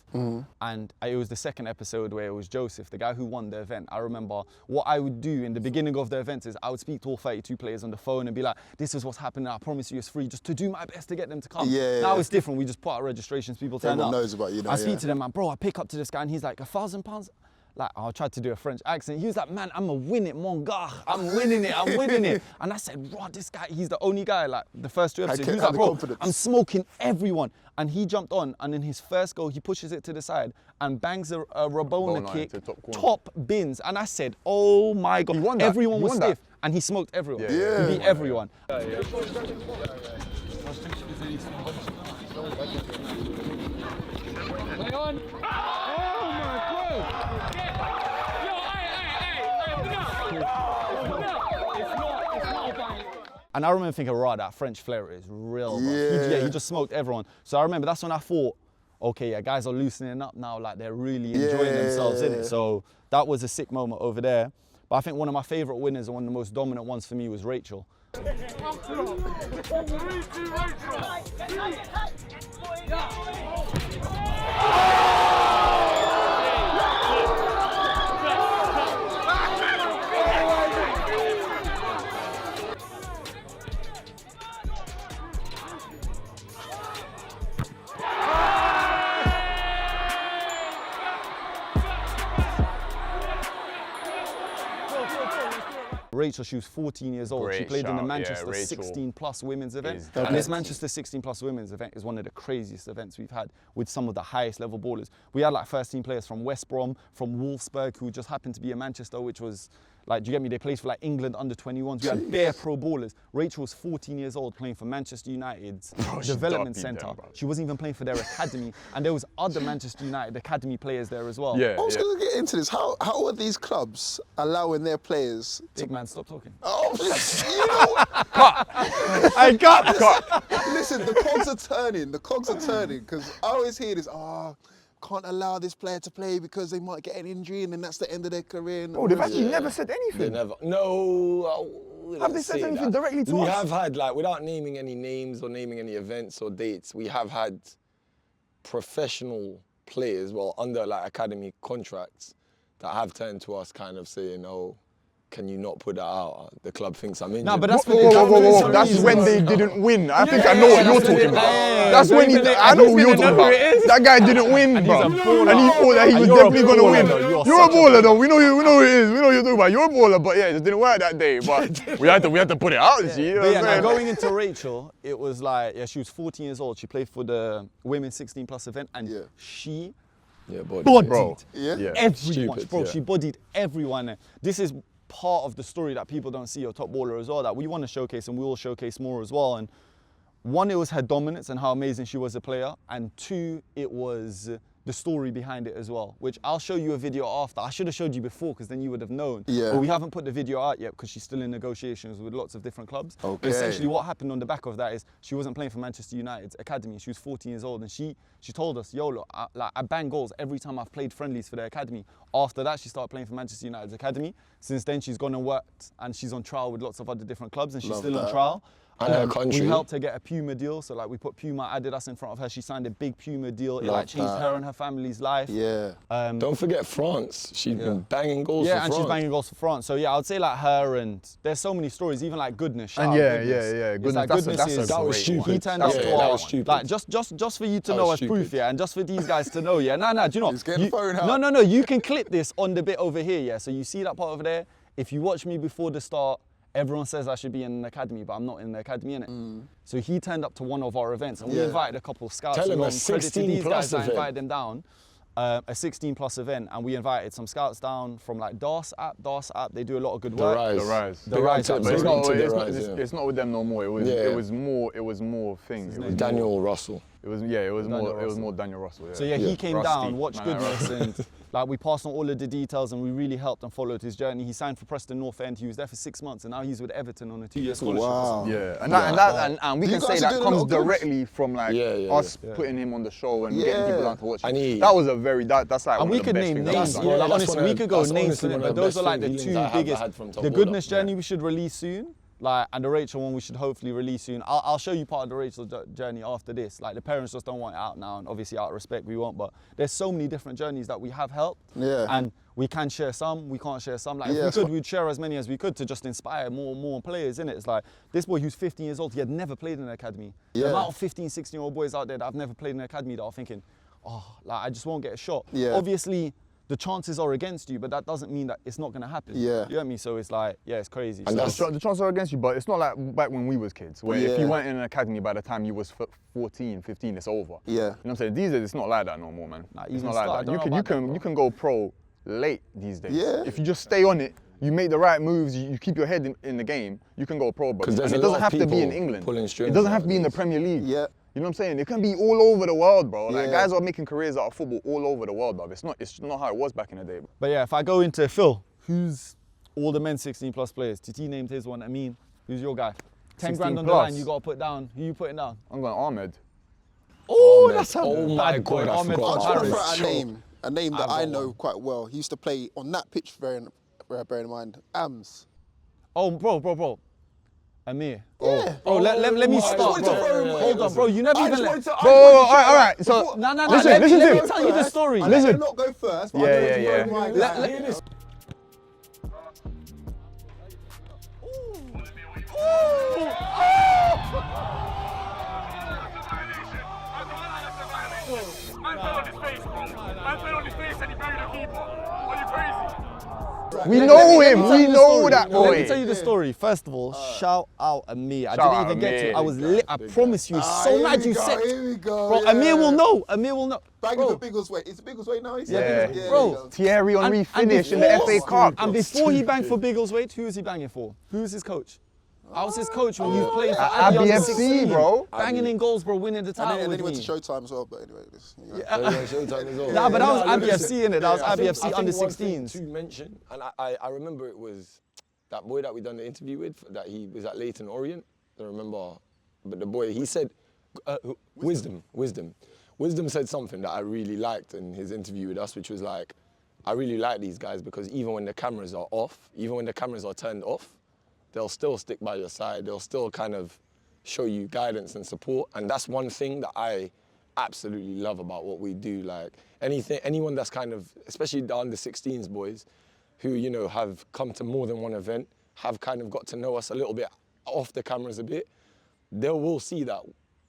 And it was the second episode where it was Joseph, the guy who won the event. I remember what I would do in the beginning of the event is I would speak to all 32 players on the phone and be like, this is what's happening, I promise you it's free, just to do my best to get them to come. Now it's different, we just put out registrations, people turn up. Everyone knows about you now, I speak to them, man, bro, I pick up to this guy and he's like, £1,000? Like, I tried to do a French accent. He was like, man, I'm gonna win it, mon gars. I'm winning it, I'm winning it. And I said, raw, this guy, he's the only guy, like, the first 2 episodes. He was like, bro, I'm smoking everyone. And he jumped on, and in his first goal, he pushes it to the side and bangs a Rabona kick, top bins. And I said, oh my God, everyone was stiff. And he smoked everyone. He beat everyone. Play on. Oh my God. Yo, It's not about. And I remember thinking, right, that French flair is real, bro. He just smoked everyone. So I remember that's when I thought, okay, yeah, guys are loosening up now, like they're really enjoying themselves in it. So that was a sick moment over there. But I think one of my favorite winners and one of the most dominant ones for me was Rachel. Rachel, she was 14 years old. She played in the Manchester 16 plus women's event. And this Manchester 16 plus women's event is one of the craziest events we've had with some of the highest level ballers. We had like first team players from West Brom, from Wolfsburg, who just happened to be in Manchester, which was like, do you get me? They played for like England under 21s. We had bare pro ballers. Rachel was 14 years old playing for Manchester United's development centre. She wasn't even playing for their academy. And there was other Manchester United academy players there as well. I was going to get into this. How are these clubs allowing their players to... Big man, stop talking. Oh, you know what? I cut. Listen, the cogs are turning. The cogs are turning. Because I always hear this, can't allow this player to play because they might get an injury and then that's the end of their career. Oh, they've actually never said anything. They never. No. Have they said anything directly to us? We have had, like, without naming any names or naming any events or dates, we have had professional players, well, under like academy contracts, that have turned to us kind of saying, oh, can you not put that out? The club thinks I'm injured. No, but that's that's when they didn't win. I think I know what you're talking about. That's when I know what you're talking about. That guy didn't win, bro. And he thought that he was definitely going to win. You're a baller, though. We know who it is. We know what you're talking about. You're a baller, but yeah, it just didn't work that day. But we had to put it out. You know what I'm saying? Going into Rachel, it was like, she was 14 years old. She played for the women's 16 plus event, and she bodied everyone. Bro, she bodied everyone. This is part of the story that people don't see of Top Baller as well, that we want to showcase, and we will showcase more as well. And one, it was her dominance and how amazing she was a player, and two, it was the story behind it as well, which I'll show you a video after. I should have showed you before because then you would have known. But we haven't put the video out yet because she's still in negotiations with lots of different clubs. But essentially what happened on the back of that is she wasn't playing for Manchester United's academy. She was 14 years old and she told us, yo, look, I bang goals every time I've played friendlies for their academy. After that, she started playing for Manchester United's academy. Since then, she's gone and worked and she's on trial with lots of other different clubs and she's still on trial. And her country. We helped her get a Puma deal, so like we put Puma, Adidas in front of her. She signed a big Puma deal. It like changed her and her family's life. Don't forget France. She's been banging goals for France. Yeah, and she's banging goals for France. So yeah, I'd say like her, and there's so many stories, even like Goodness. And Goodness. Like Goodness that was stupid. He turned up that was stupid. Like just for you to know as proof, and just for these guys to know, do you know? He's getting the phone out. No, you can clip this on the bit over here, So you see that part over there. If you watch me before the start, everyone says I should be in an academy, but I'm not in the academy, innit? So he turned up to one of our events, and we invited a couple of scouts. Tell him along. a 16 plus event. I invited them down, a 16 plus event, and we invited some scouts down from like DARS app. They do a lot of good work. The Rise. But it's not with them no more. It was more things. It was Daniel Russell. It was more Daniel Russell. So he came down, watched Goodness, and like we passed on all of the details, and we really helped and followed his journey. He signed for Preston North End. He was there for 6 months, and now he's with Everton on a 2-year scholarship. Wow. And we can say that comes directly from like us putting him on the show and getting people down to watch him. That was a very that's like. And we could name names. Honestly, we could go names for them, but those are like the two biggest. The Goodness journey we should release soon. Like, and the Rachel one we should hopefully release soon. I'll show you part of the Rachel journey after this. Like, the parents just don't want it out now, and obviously out of respect we won't, but there's so many different journeys that we have helped. Yeah. And we can share some, we can't share some. Like, Yeah, if we could, we'd share as many as we could to just inspire more players, innit? It's like, this boy who's 15 years old, he had never played in an academy. Yeah. The amount of 15, 16-year-old boys out there that have never played in an academy that are thinking, oh, like, I just won't get a shot. Yeah. Obviously, the chances are against you, but that doesn't mean that it's not going to happen. Yeah. You get me? So it's like, yeah, it's crazy. And So- The chances are against you, but it's not like back when we was kids, where if Yeah. you weren't in an academy by the time you was 14, 15, it's over. Yeah. You know what I'm saying? These days, it's not like that no more, man. Nah, It's even not start, I like don't that. know about that, You bro. can go pro late these days. Yeah. If you just stay on it, you make the right moves, you keep your head in the game, you can go pro. But 'Cause there's and a it lot doesn't of have to be in people England. pulling It strings doesn't have to be in the nowadays. Premier League. Yeah. You know what I'm saying? It can be all over the world, bro. Like, Yeah. guys are making careers out of football all over the world, bro. It's not how it was back in the day, bro. But yeah, if I go into Phil, who's all the men 16 plus players? Titi named his one. Amin, who's your guy? 10 grand 16 on the line, plus. you got to put down. Who you putting down? I'm going Ahmed. Oh, Ahmed. that's a Oh my bad boy. God, I Ahmed forgot I'm about trying to Paris. throw out a name that I've I got know one. quite well. He used to play on that pitch, bearing in mind, Ams. Oh, bro. Amir. Yeah. Bro, let me my start, God. bro. Hold on, bro. You never I even just let... wanted to. Bro, all right. So No. Listen, Let listen me to him. tell you the story. I Listen. let him not go first. But Yeah, I know yeah, it's yeah. my Let- guy. let- Man fell on his face, bro. Man fell on his face and he buried the keeper. Are you crazy? we know him. Let me tell We you the know story. that Let me boy. tell you the story. First of all, shout out Amir. I Shout didn't out even get to Amir. it. I was lit. I promise you. Ah, So here mad we you go, said. Here we go. Bro, yeah. Amir will know. Amir will know. Banging Bro, for Bigglesweight. It's Bigglesweight now. Yeah, Yeah, bro. there you go. Thierry Henry And finished in the before- FA Cup. And before he banged for Bigglesweight, who was he banging for? Who was his coach? I was his coach when you played for At Abbey ABFC, 16, bro. Banging in goals, bro, winning the And title then with he went me. to Showtime as well. But anyway, Showtime as well. Nah, but that was Nah, ABFC, innit? That was I think- ABFC I think under one thing 16s. to mention, and I remember it was that boy that we done the interview with, that he was at Leyton Orient. I remember, but the boy, he said, Wisdom said something that I really liked in his interview with us, which was like, I really like these guys because even when the cameras are off, even when the cameras are turned off, they'll still stick by your side. They'll still kind of show you guidance and support. And that's one thing that I absolutely love about what we do. Like anyone that's kind of, especially the under 16s boys, who, you know, have come to more than one event, have kind of got to know us a little bit off the cameras a bit, they will see that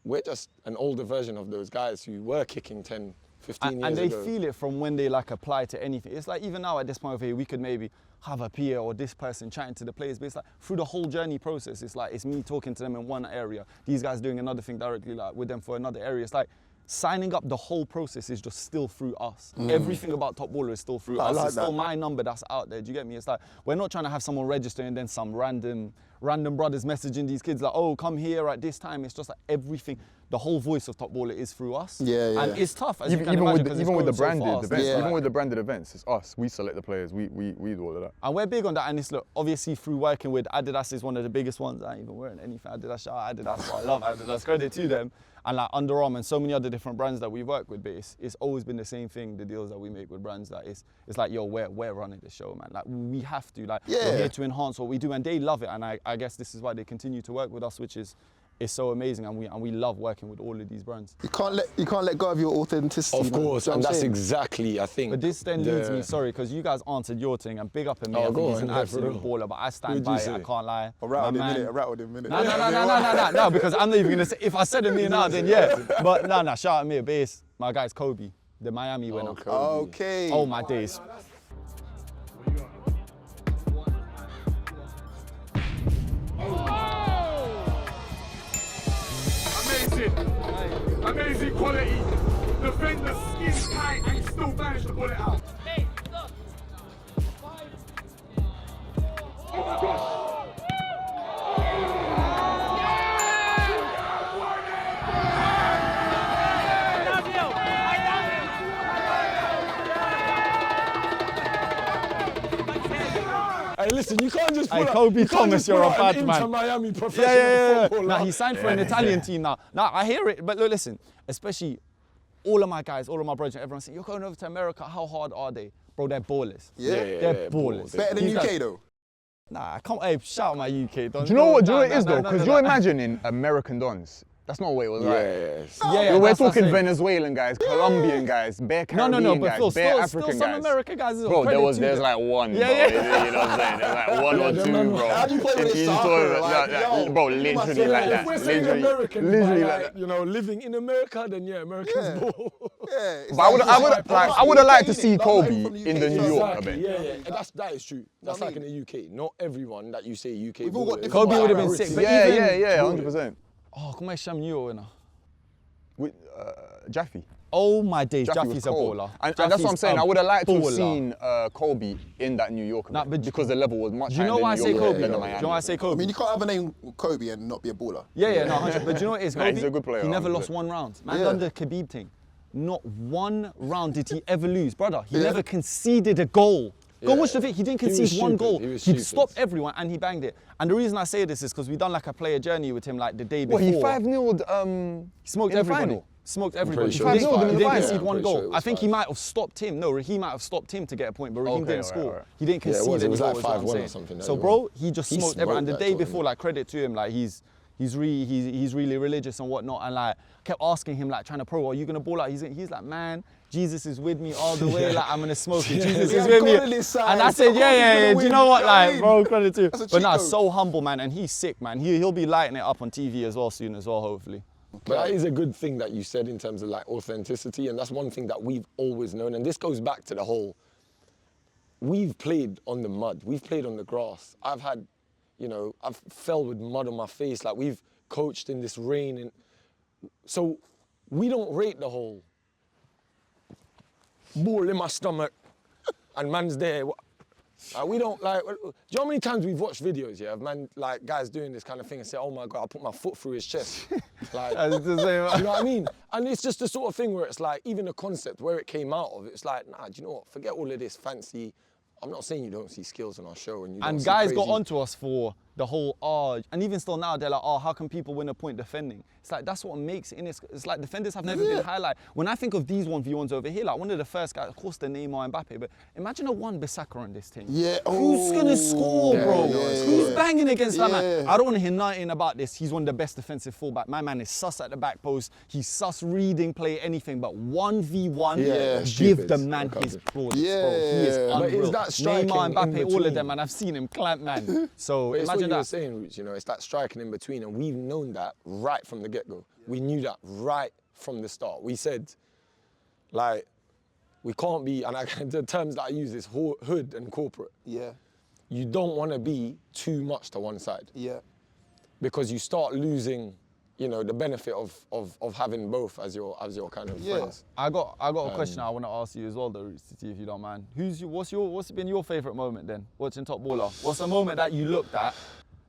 we're just an older version of those guys who were kicking 10, 15 years And they ago. feel it from when they like apply to anything. It's like even now at this point of here, we could maybe have a peer or this person chatting to the players, but it's like through the whole journey process, it's like it's me talking to them in one area, these guys doing another thing directly like with them for another area. It's like signing up the whole process is just still through us. Everything about Top Baller is still through us. like It's still that. my number that's out there. Do you get me? It's like we're not trying to have someone register and then some random brothers messaging these kids like, oh, come here at this time. It's just like everything. The whole voice of Top Baller is through us. Yeah. And it's tough, as you can Even imagine, with 'cause even it's with the growing so branded fast. events, Yeah. even with the branded events, it's us. We select the players. We do all of that. And we're big on that, and it's look, obviously through working with Adidas is one of the biggest ones. I ain't even wearing anything Adidas, shout out Adidas, but I love Adidas, credit to them. And like Under Armour and so many other different brands that we work with, but it's always been the same thing, the deals that we make with brands that it's like, yo, we're running the show, man. Like we have to, like we're Yeah. here to enhance what we do, and they love it. And I guess this is why they continue to work with us, which is so amazing, and we love working with all of these brands. You can't let go of your authenticity. Of man. course, Do you know and what I'm that's saying? exactly, I think. But this then leads me, the- sorry, because you guys answered your thing, and big up at me. Oh, I think go he's on, an yeah, for absolute real. baller, but I stand Who'd by you it, say? I can't lie. I rattled My him in man- it. I rattled him in it. No, because I'm not even gonna say, if I said it me now, then yeah. But no, shout out me, base. My guy's Kobe, the Miami winner. Okay. Oh my days. Amazing quality. Defender skin tight and he still managed to pull it out. Oh my gosh. Hey, listen, you can't just Hey, pull up- Kobe you can't Thomas, just you're pull a up bad an man. Inter-Miami professional Yeah. footballer. Now he signed for an Italian team now. Now I hear it, but look, listen, especially all of my guys, all of my brothers, everyone's saying, you're going over to America, how hard are they? Bro, they're ballers. Yeah. They're ballers. Better than These UK guys- though. Nah, come on, hey, shout out my UK. Do you know what it is though? Because you're imagining American dons. That's not what it was like. Yeah, We're that's what I'm talking saying. Venezuelan guys, Colombian guys, bare Caribbean No, but guys, Phil, bare still African some guys. American guys. Bro, there's like one, Yeah, bro. yeah. You know what I'm saying? There's like one or two, bro. How do you play with And this you soccer? thought- Like, yo, bro, you literally must like say, that. If we're saying Literally, Americans, literally by, like like, that. you know, living in America, then yeah, Americans ball. Yeah, it's But I would have liked to UK, see innit? Kobe Like, from the in UK, the New so York it's a bit. Yeah, that is true. That's what I like in the UK. Not everyone that you say UK. We've all got ballers. different Kobe would have been backgrounds. sick. But Yeah, even, 100%. Oh, come on, Sham New winner. With Jaffe. Oh my days, Jaffe Jaffe's was a cold. baller. And that's what I'm saying. I would have liked to have baller. seen Kobe in that New York Nah, but because the level was much Do higher you know than why I New say York Kobe? than though? the Do you Miami. know why I say I Kobe? mean, you can't have a name Kobe and not be a baller. Yeah, no, 100. But do you know what it is, Nah, Kobe? he's a good player, He never 100%. lost one round. Man Yeah. done the Khabib thing. Not one round did he ever lose, brother. He Yeah. never conceded a goal. Go Yeah. watch the video. He didn't He was concede one stupid. goal. He was He stupid. stopped everyone and he banged it. And the reason I say this is because we done like a player journey with him like the day before. Well, he 5-0'd He smoked in the everybody. final. Smoked everybody. sure He it was didn't, five. he didn't Yeah, concede I'm one pretty sure goal. it was I think he five. might have stopped him. No, he might have stopped him to get a point, but Raheem Okay, didn't alright, score. alright. He didn't Yeah, it concede was. It any was goal, like is what I'm 5-1 or saying. something that So, he bro, won. he just He smoked everyone. And the smoked day that before, tournament. like, credit to him, like, he's really religious and whatnot. And like, kept asking him, like, trying to pro, are you gonna ball out? He's like, man, Jesus is with me all the way. Like, I'm gonna smoke it. Jesus He is had with God on me. his side. And I said, Of course yeah. he's gonna Do you win. know what, You know what I like, mean? bro, credit to him. That's a But cheat nah, code. so humble, man, and he's sick, man. He'll be lighting it up on TV as well soon as well, hopefully. But that is a good thing that you said in terms of like authenticity, and that's one thing that we've always known. And this goes back to the whole, we've played on the mud, we've played on the grass. I've had, you know, I've fell with mud on my face, like we've coached in this rain. And so we don't rate the whole ball in my stomach and man's there. We don't like, do you know how many times we've watched videos, yeah, of man, like guys doing this kind of thing and say, oh my God, I put my foot through his chest. Like, That's the same. you know what I mean? And it's just the sort of thing where it's like, even the concept, where it came out of, it's like, nah, do you know what? Forget all of this fancy. I'm not saying you don't see skills on our show and you don't And see guys got crazy- onto us for the whole, and even still now, they're like, how can people win a point defending? It's like, that's what makes it in this. It's like defenders have never been highlighted. When I think of these 1v1s over here, like one of the first guys, of course, the Neymar and Mbappe, but imagine a Wan-Bissaka on this team. Yeah. Who's Oh. gonna score, bro? yeah, Who's yeah. banging against that man? Yeah. I don't want to hear nothing about this. He's one of the best defensive fullback. My man is sus at the back post. He's sus reading play, anything. But 1v1, Yeah, give stupid. the man his plaudits, bro. He is Yeah. But unreal. is that striking Neymar, in Mbappe, all of between? them, and I've seen him clamp, man. So But it's what imagine you were that. saying, Rootz, you know, it's that striking in between, and we've known that right from the get-go. We knew that right from the start. We said, like, we can't be, and the terms that I use is hood and corporate. Yeah. You don't want to be too much to one side Yeah. because you start losing, you know, the benefit of having both as your kind of friends. I got a question I want to ask you as well, though, Rootz, to see if you don't mind. What's been your favourite moment then, watching Top Baller? What's a moment that you looked at?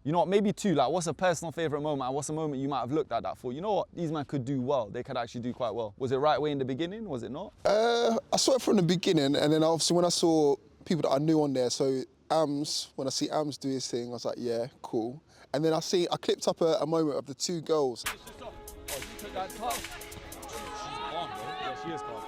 You know what, maybe two, like what's a personal favourite moment and what's a moment you might have looked at that for, you know what, these men could do well, they could actually do quite well. Was it right way in the beginning, was it not? I saw it from the beginning, and then obviously when I saw people that I knew on there, so Ams, when I see Ams do his thing, I was like, yeah, cool. And then I clipped up a moment of the two girls. Oh, you took that top? She's calm, bro. Yeah, she is calm.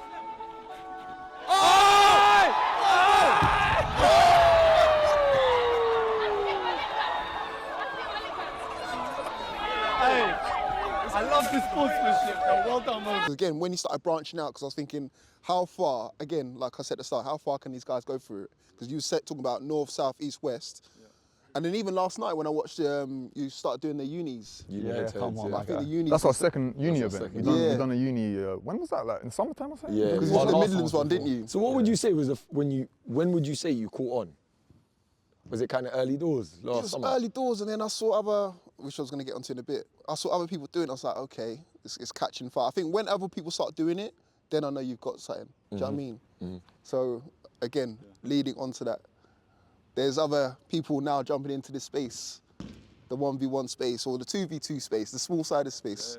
I love the sportsmanship, though. Well done, man. Again, when he started branching out, because I was thinking, how far, again, like I said at the start, how far can these guys go through it? Because you said talking about north, south, east, west. Yeah. And then even last night when I watched you started doing the unis. Yeah, come on, I think the unis. That's our second uni That's our event. second We done a uni. When was that? Like in summertime or something? Yeah. Because you Well, did the last Midlands one one, didn't you? So what would you say was when would you say you caught on? Was it kind of early doors It last was summer? early doors, and then I saw other, which I was going to get onto in a bit. I saw other people doing it. I was like, okay, it's catching fire. I think when other people start doing it, then I know you've got something. Do you know what I mean? So again, leading on to that, there's other people now jumping into this space, the 1v1 space or the 2v2 space, the small-sided space.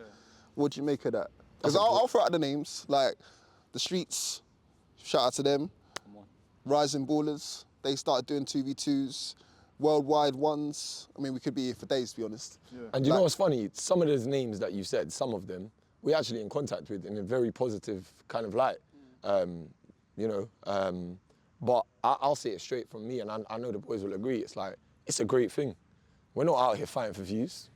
What do you make of that? Because I'll throw out the names, like the Streets, shout out to them, Rising Ballers, they started doing 2v2s, worldwide ones. I mean, we could be here for days, to be honest. And you know what's funny? Some of those names that you said, some of them, we're actually in contact with in a very positive kind of light, you know. But I'll say it straight from me, and I know the boys will agree. It's like, it's a great thing. We're not out here fighting for views.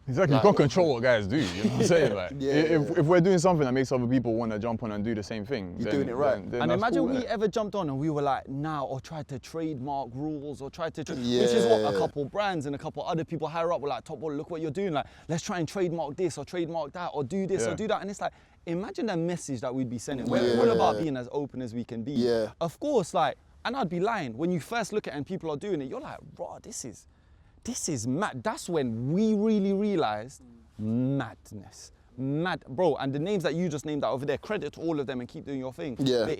Exactly, you can't control what guys do, you know what I'm saying? Like, Yeah. if we're doing something that makes other people want to jump on and do the same thing, You're then, doing it right. then And that's imagine cool, we innit? ever jumped on and we were like, nah, or tried to trademark rules, or tried to, which is what a couple brands and a couple other people higher up were like, top ball, look what you're doing. Like, let's try and trademark this or trademark that or do this or do that. And it's like, imagine the message that we'd be sending. We're all about being as open as we can be. Yeah. Of course, like, and I'd be lying. When you first look at it and people are doing it, you're like, raw, this is mad. That's when we really realized madness. Mad, bro. And the names that you just named out over there, credit to all of them and keep doing your thing. Yeah. But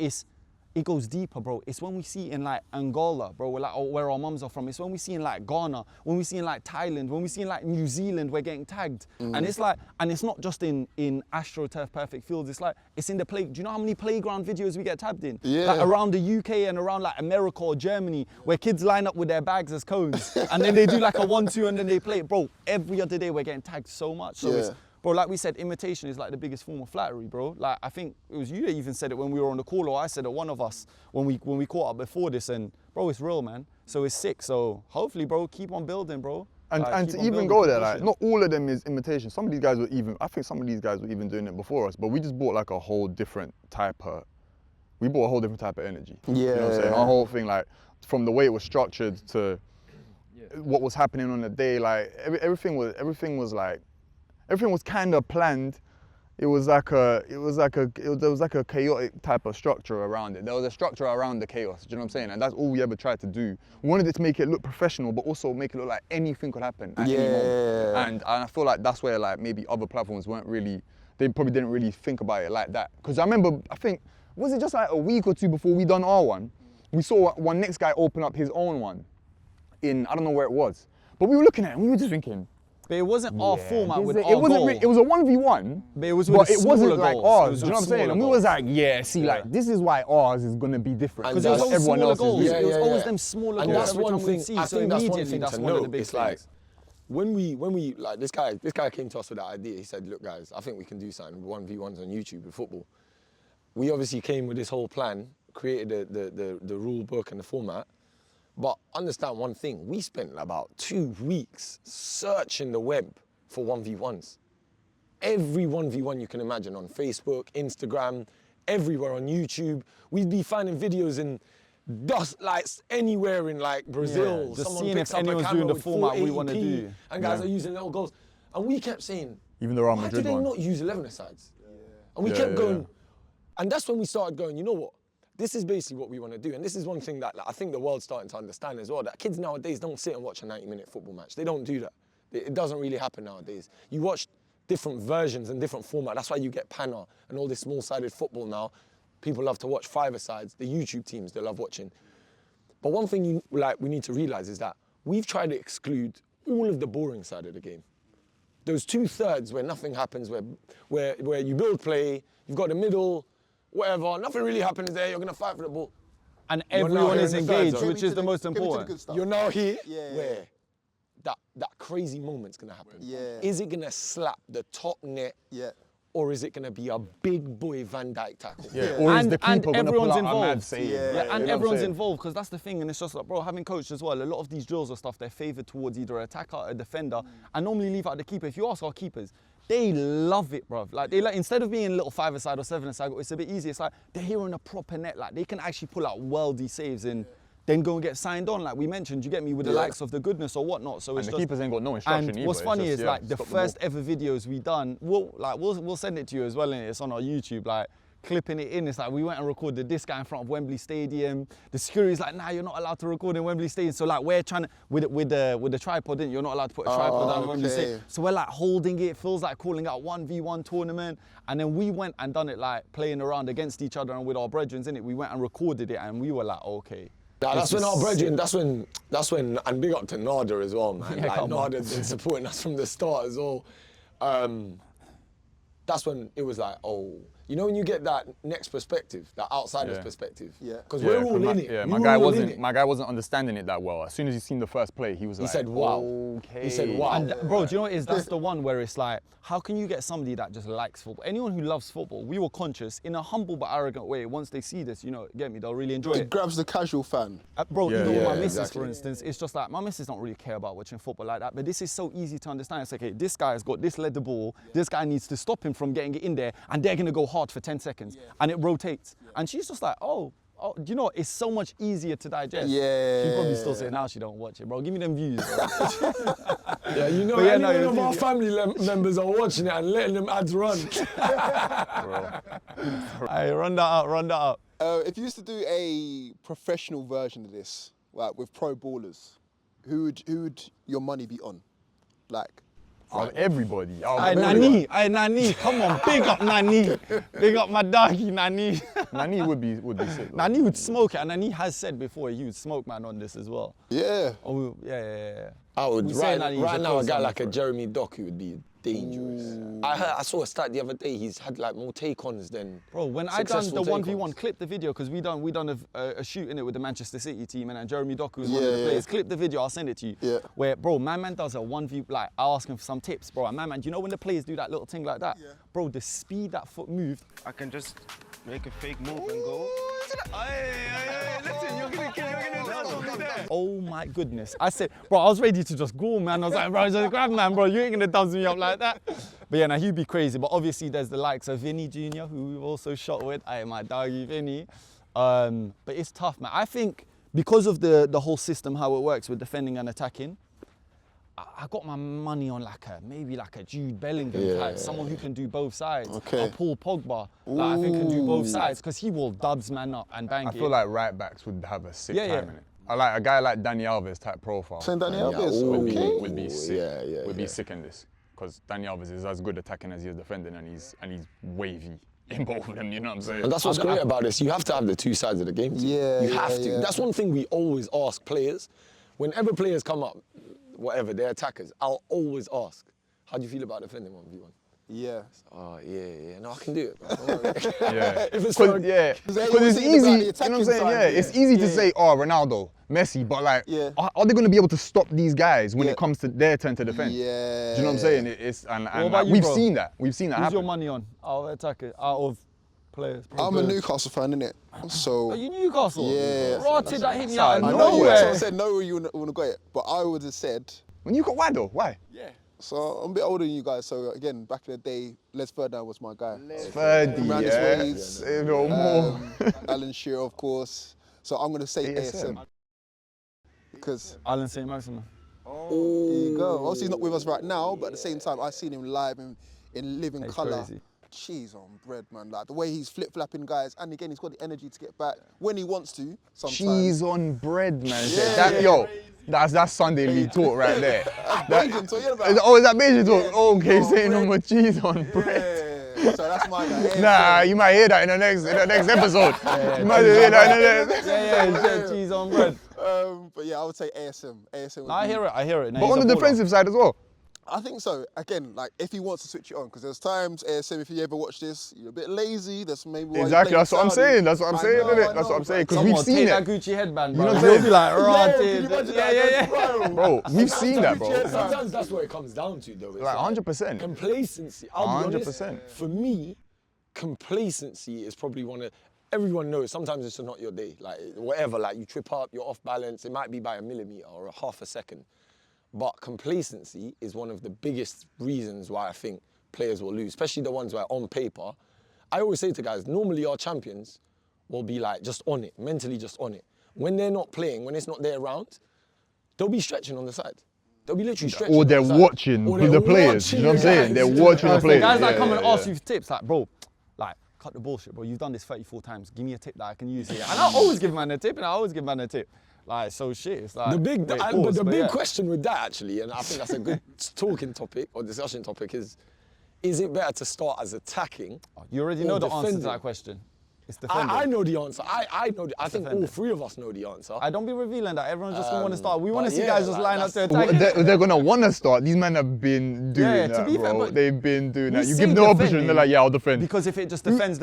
it goes deeper, bro. It's when we see in like Angola, bro, like, or where our mums are from. It's when we see in like Ghana, when we see in like Thailand, when we see in like New Zealand, we're getting tagged. And it's like, and it's not just in AstroTurf Perfect Fields. It's like, it's in the play. Do you know how many playground videos we get tabbed in? Yeah. Like around the UK and around like America or Germany, where kids line up with their bags as cones, and then they do like a 1-2 and then they play it. Bro, every other day we're getting tagged so much. So it's, bro, like we said, imitation is like the biggest form of flattery, bro. Like, I think it was you that even said it when we were on the call, or I said it, one of us, when we caught up before this, and bro, it's real, man. So it's sick. So hopefully, bro, keep on building, bro. And, Like, and keep to on even building, go keep there, like, pushing. not all of them is imitation. Some of these guys were even, I think some of these guys were even doing it before us, but we just brought like a whole different type of, we brought a whole different type of energy. You know what I'm saying? Our whole thing, like, from the way it was structured to what was happening on the day, like, everything was kind of planned. There was like a chaotic type of structure around it. There was a structure around the chaos, do you know what I'm saying? And that's all we ever tried to do. We wanted it to make it look professional, but also make it look like anything could happen at any moment. And I feel like that's where like maybe other platforms weren't really, they probably didn't really think about it like that. Because I remember, I think, was it just like a week or two before we done our one? We saw one next guy open up his own one in, I don't know where it was. But we were looking at it and we were just thinking, But it wasn't our format with it our wasn't goal. it was a 1v1, But it was with it the wasn't smaller like goals. ours, It was do you know what I'm with saying? And we smaller was like, yeah, see, like, this is why ours is gonna be different. Because it was always everyone smaller else's goals. is. It was always them smaller And goals that's every one time thing. we'd see. I So think that's one immediately, thing that's to one of the note. big It's like things. when we like this guy came to us with that idea. He said, "Look, guys, I think we can do something 1v1s on YouTube with football." We obviously came with this whole plan, created the rule book and the format. But understand one thing: we spent about 2 weeks searching the web for 1v1s. Every 1v1 you can imagine on Facebook, Instagram, everywhere on YouTube. We'd be finding videos in dust lights anywhere in like Brazil. Yeah, just Someone seeing picks if up a anyone's camera doing the with format we 480p, wanna do. and guys are using little goals. And we kept saying, Even the Real why do Madrid they one. not use 11-a-sides? And we Yeah, kept yeah, going, yeah. and that's when we started going, you know what? This is basically what we want to do. And this is one thing that like, I think the world's starting to understand as well, that kids nowadays don't sit and watch a 90-minute football match. They don't do that. It doesn't really happen nowadays. You watch different versions and different formats. That's why you get Panna and all this small-sided football now. People love to watch 5-a-sides. The YouTube teams, they love watching. But one thing we need to realize is that we've tried to exclude all of the boring side of the game. Those 2/3 where nothing happens, where you build play, you've got the middle, whatever, nothing really happens there, you're going to fight for the ball. And You're now everyone here is in the third engaged, zone. which is the most important. You're now here Yeah. where that crazy moment's going to happen. Yeah. Is it going to slap the top net Yeah. or is it going to be a big boy Van Dijk tackle? Yeah. Or is And- the and keeper gonna pull everyone's out a mad involved. save? Yeah, Yeah, you know and what I'm everyone's saying? involved, because that's the thing, and it's just like, bro, having coached as well, a lot of these drills or stuff, they're favoured towards either an attacker or a defender, and normally leave out the keeper. If you ask our keepers, they love it, bro. Like, they like, instead of being a little 5-a-side or 7-a-side, it's a bit easier. It's like, they're here in a proper net, like, they can actually pull out worldy saves and then go and get signed on, like we mentioned, you get me, with the likes of the goodness or whatnot. So And it's the just, keepers ain't got no instruction and either. what's It's funny just, is yeah, like the stop the ball. first ever videos we done, we'll send it to you as well, and it's on our YouTube, like clipping it in. It's like we went and recorded this guy in front of Wembley Stadium. The security's like, nah, you're not allowed to record in Wembley Stadium. So like we're trying to with the tripod, didn't you? You're not allowed to put a tripod on Wembley okay. Stadium. So we're like holding it, feels like calling out 1v1 tournament. And then we went and done it like playing around against each other and with our brethren, innit? We went and recorded it and we were like, okay. Nah, that's this when is our brethren, sick. that's when, and big up to Nada as well, man. Yeah, like, come on. Nada's been supporting us from the start as well. That's when it was like, oh, You know when you get that next perspective, that outsider's perspective? Yeah. Because we're all in it. Yeah, We were all in it. my guy wasn't understanding it that well. As soon as he seen the first play, he was He like, said, wow. Okay. He said, wow. And bro, do you know what it is? That's the one where it's like, how can you get somebody that just likes football? Anyone who loves football, we were conscious in a humble but arrogant way. Once they see this, you know, get me, they'll really enjoy It it. grabs the casual fan. Bro, Yeah, even with my yeah, missus, exactly. for instance, it's just like, my missus don't really care about watching football like that, but this is so easy to understand. It's like, okay, this guy's got this led the ball, this guy needs to stop him from getting it in there, and they're gonna go hard for 10 seconds, and it rotates. And she's just like, oh, do you know what? It's so much easier to digest. Yeah. She probably still say now she don't watch it, bro. Give me them views, bro. Yeah, you know, But yeah, any no, one it of was our easy. family members are watching it and letting them ads run. Hey, run that up, run that up. If you used to do a professional version of this, like with pro ballers, who would your money be on? Like, Of everybody. Hey, Nani, come on, big up Nani. Big up my doggy, Nani. Nani would be sick. Nani would smoke it, and Nani has said before he would smoke man on this as well. yeah. Oh, yeah. I would, We say right, Nani, he's right a now, a guy co-signer like a for it. Jeremy Doku would be dangerous. I saw a stat the other day, he's had like more take-ons than Bro, when I done the successful 1v1 take-ons. clip the video, because we done a shoot in it with the Manchester City team, and Jeremy Doku was one of the Yeah. players. Clip the video, I'll send it to you. Yeah. Where, bro, my man does a 1v, like, I'll ask him for some tips, bro. And my man, do you know when the players do that little thing like that? Yeah. Bro, the speed that foot moved. I can just make a fake move and go. Listen, you're gonna Oh my goodness. I said, bro, I was ready to just go, man. I was like, bro, just grab, man, bro. You ain't gonna dance me up like that. But yeah, now he'd be crazy. But obviously there's the likes of Vinny Jr., who we've also shot with. Aye, my doggy Vinny. But it's tough, man. I think because of the whole system, how it works with defending and attacking, I got my money on maybe like a Jude Bellingham type, someone who can do both sides. Okay. Or Paul Pogba, like, I think can do both sides, because he will dubs man up and bang I it. feel like right backs would have a sick Yeah, time yeah. in it. I like a guy like Dani Alves type profile. Saying Dani Alves, ooh. Would be sick. Yeah, would be sick in this, because Dani Alves is as good attacking as he is defending, and he's wavy in both of them. You know what I'm saying? And that's what's great about this. You have to have the two sides of the game. Yeah, you have yeah, to. yeah. That's one thing we always ask players. Whenever players come up, whatever, they're attackers, I'll always ask, how do you feel about defending 1v1? Yeah. Oh, yeah, no, I can do it. Bro. Don't worry. Yeah. If it's Because for, because they it's always easy. think about the You know what I'm attacking saying? side, Yeah, it's easy to say, oh, Ronaldo, Messi, but like, Yeah. are they going to be able to stop these guys when Yeah. it comes to their turn to defend? Yeah. Do you know what I'm saying? And about like, you, we've bro? seen that. We've seen that Who's happen. your money on? Out of attacker, out of players. I'm a Newcastle fan, innit? So. Are you Newcastle? Yeah. Rotted that hit me Outside out I of know you. nowhere. So I said no, you wouldn't have got it. But I would have said. When you got why though? Why? So I'm a bit older than you guys. So again, back in the day, Les Ferdinand was my guy. Ferdy, Around his yeah. ways. You know, more. Alan Shearer, of course. So I'm gonna say ASM. ASM. Because Alan St. Maximin. there you go. Obviously he's not with us right now, but at the same time, I've seen him live in living He's colour. crazy. Cheese on bread, man. Like the way he's flip-flapping guys, and again, he's got the energy to get back when he wants to. Sometimes. Cheese on bread, man. Yeah. That, yo, that's Sunday League talk right there. Belgian, so yeah, about. Oh, is that Belgian talk? Okay, saying no more cheese on bread. Yeah. So that's my guy. Nah, you might hear that in the next episode. You might hear that in the next. Yeah, cheese on bread. But yeah, I would say ASM. ASM. Would No, I be- hear it. Now, But he's on a the baller. defensive side as well. I think so. Again, like if he wants to switch it on, because there's times ASM, if you ever watch this, you're a bit lazy. That's maybe why. Exactly, you're that's what I'm playing saying. That's what I'm Saudi. saying, I know, innit? I That's what I'm know, saying. but Because we've Someone seen take it. that Gucci headband, bro. know what I'm You'll saying? be like, can rotted. you imagine that? Yeah. Bro, we've seen that, bro. Sometimes that's what it comes down to, though. It's Like 100%. Complacency. I'll be honest, 100%. For me, complacency is probably one of. Everyone knows sometimes it's not your day. Like whatever, like you trip up, you're off balance. It might be by a millimeter or a half a second. But complacency is one of the biggest reasons why I think players will lose, especially the ones where on paper. I always say to guys, normally our champions will be like just on it, mentally just on it. When they're not playing, when it's not their round, they'll be stretching on the side. They'll be literally stretching. Or on they're the side. watching Or with they're the players. You know what I'm watching saying? the They're guys. watching the The players. guys that Yeah, come and yeah, ask yeah. you for tips, like, bro, like, cut the bullshit, bro. You've done this 34 times. Give me a tip that I can use here. And I always give man a tip, and I always give man a tip. Like, so shit, it's like... The big, wait, but pause, the big yeah. question with that actually, and I think that's a good talking topic or discussion topic is it better to start as attacking? You already know or the answer to defending? that question. It's defending. I know the answer. I know. I think all defending. three of us know the answer. I don't be revealing that. Everyone's just gonna want to start. We want to but see yeah, guys just like, line up to that's- attack. They're gonna want to start. These men have been doing Yeah, to that, be fair, bro. but They've been doing that. we You say give no opposition, defending they're like, yeah, I'll defend. Because if it just defends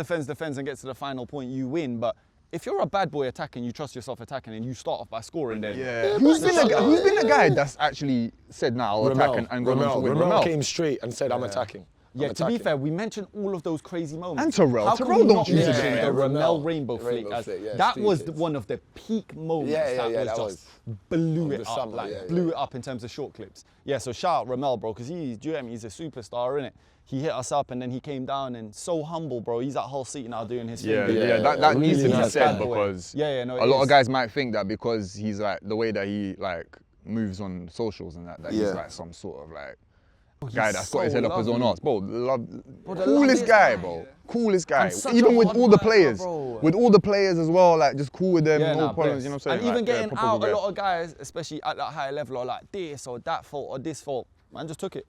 and gets to the final point, you win. But if you're a bad boy attacking, you trust yourself attacking, and you start off by scoring, then Yeah. Who's been the guy that's actually said, nah, I'll attack and go on to win? Ramel came straight and said, I'm attacking. Yeah, I'm to be attacking. fair, we mentioned all of those crazy moments. And Terrell. How can Terrell we don't not choose to mention do the that. Ramel rainbow flick. Rainbow flick, yeah, That was stupid. one of the peak moments Yeah, that that was just blew of it the up, summer, like yeah, blew yeah. it up in terms of short clips. Yeah, so shout out Ramel, bro, because he's a superstar, innit? He hit us up and then he came down and so humble, bro. He's at Hull City now doing his Yeah, thing. yeah, that really needs to be nice said guy. because no, a lot of guys might think that because he's like the way that he like moves on socials and that he's Yeah. like some sort of like guy that's got his so head up his own lovely. arse. Bro, the coolest loveliest guy, guy. bro. Coolest guy. And such Even a with hard all the worker, players. bro. With all the players as well, like just cool with them, Yeah, no nah, problems, bless. you know what I'm saying? And even Like, yeah, getting proper out, good a guy. lot of guys, especially at that higher level, are like this or that fault or this fault. Man, just took it.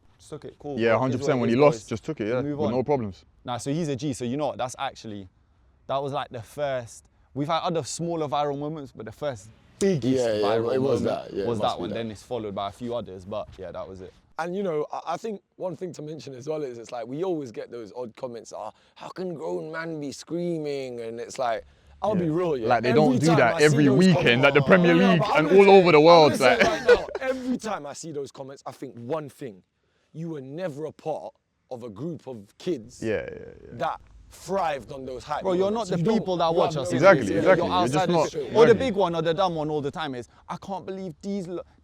Cool. Yeah, bro. It is 100%. what When it he is, lost, boys. just took it, We yeah, move with on. no problems. Nah, so he's a G. So you know what? That was like the first. We've had other smaller viral moments, but the first biggest viral it was moment that. Yeah, it was must that be one. that. Then it's followed by a few others, but yeah, that was it. And you know, I think one thing to mention as well is it's like we always get those odd comments, how can grown man be screaming? And it's like, I'll be real, yeah. Like they don't every do time that I see every those weekend at the comments- Premier No, League but I'm and gonna all say- over the I'm world. gonna say Like, right now, every time I see those comments, I think one thing: you were never a part of a group of kids yeah. that thrived on those hype Bro, you're not moments. the You don't- people that you watch have us. no Exactly, reason. exactly. You're You're just outside not- the street. Or the exactly. big one or the dumb one all the time is, I can't believe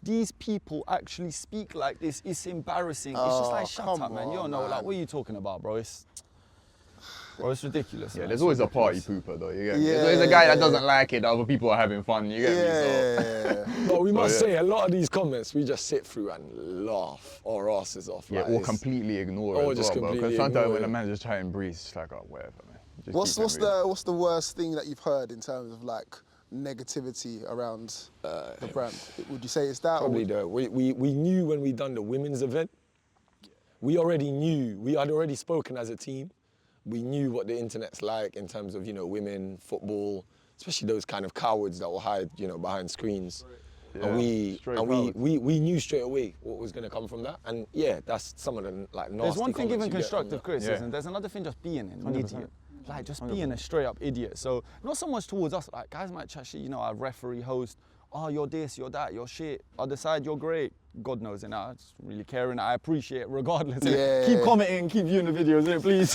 these people actually speak like this. It's embarrassing. It's just like, shut come up, man. You don't know, on, like, man. what are you talking about, bro? It's ridiculous. Yeah, man. there's It's always a party ridiculous. pooper though. You get me? There's always a guy that doesn't like it, that other people are having fun. You get me? So, But we must yeah. say, a lot of these comments, we just sit through and laugh our asses off. yeah, like, or it's- completely ignore or it as just well, bro. Because completely sometimes ignore when it. a man just try and breathe, it's just like, oh, whatever, man. Just What's keep it real. the worst thing that you've heard in terms of like negativity around the brand? Would you say it's that? Probably or we knew when we done the women's event, we already knew, we had already spoken as a team. We knew what the internet's like in terms of, you know, women, football, especially those kind of cowards that will hide, you know, behind screens. And we knew straight away what was going to come from that. And yeah, that's some of the like nasty There's one thing comments giving you get from constructive that. criticism. Yeah. There's another thing just being an 100%. idiot. Like just being a straight up idiot. So not so much towards us, like guys might chat shit, you know, our referee, host, oh, you're this, you're that, you're shit. Other side, you're great. God knows it now. I just really caring. I appreciate it regardless. innit? Yeah. Keep commenting, keep viewing the videos, innit, please.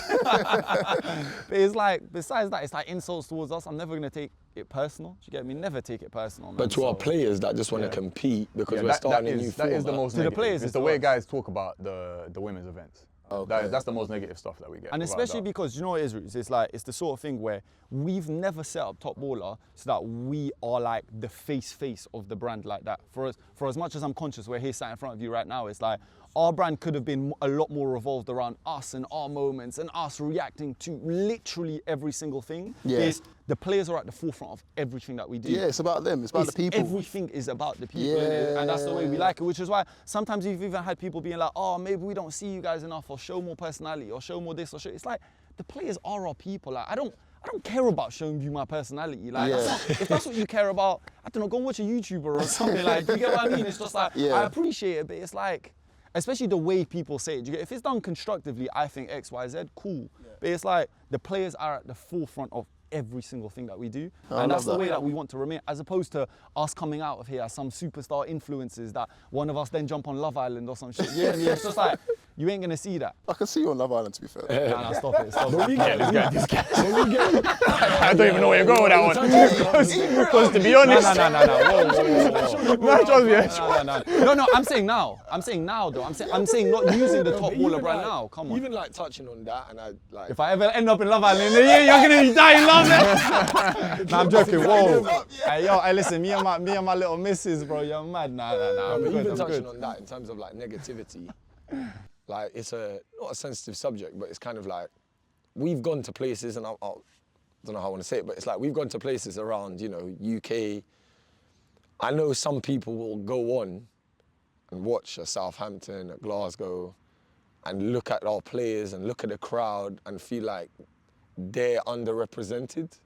But it's like, besides that, it's like insults towards us. I'm never gonna take it personal. Do you get me? Never take it personal, man. But to our So- players that just want to compete because Yeah, we're starting a new that is the format. most To the negative. players, It's it's the way us. guys talk about the women's events. Okay. That's the most negative stuff that we get. And without especially doubt. because, you know what it is, Rootz? It's like, it's the sort of thing where we've never set up Top Baller so that we are like the face of the brand like that. For as much as I'm conscious we're here sat in front of you right now, it's like, our brand could have been a lot more revolved around us and our moments and us reacting to literally every single thing. Yeah. It's, the players are at the forefront of everything that we do. Yeah, it's about them. It's about the people. Everything is about the people, innit? And that's the way we like it, which is why sometimes you've even had people being like, oh, maybe we don't see you guys enough, or show more personality, or show more this, or show. It's like, the players are our people. Like, I don't care about showing you my personality. Like, if that's what you care about, I don't know, go and watch a YouTuber or something. Like, you get what I mean? It's just like, Yeah. I appreciate it, but it's like, especially the way people say it. You get, if it's done constructively, I think X, Y, Z, cool. But it's like, the players are at the forefront of every single thing that we do. And that's the way that we want to remain, as opposed to us coming out of here as some superstar influencers that one of us then jump on Love Island or some shit. Yeah, it's just like, you ain't gonna see that. I can see you on Love Island, to be fair. Nah, stop it, stop But it. we get, this guy. but we get, I don't even know where you're going with that one. Because to be honest, No. man, trust me. No, I'm saying now. I'm saying now, though. I'm saying not using the Top Baller brand now. Come on. Even like touching on that, and I like. If I ever end up in Love Island, yeah, you're gonna be dying laughing. Nah, I'm joking. Whoa. Hey, yo, hey, listen, me and my little missus, bro. You're mad. Nah. I'm But good. even I'm touching good. on that in terms of like negativity, like it's not a sensitive subject, but it's kind of like we've gone to places, and I don't know how I want to say it, but it's like we've gone to places around, you know, UK. I know some people will go on and watch a Southampton, a Glasgow, and look at our players and look at the crowd and feel like they're underrepresented.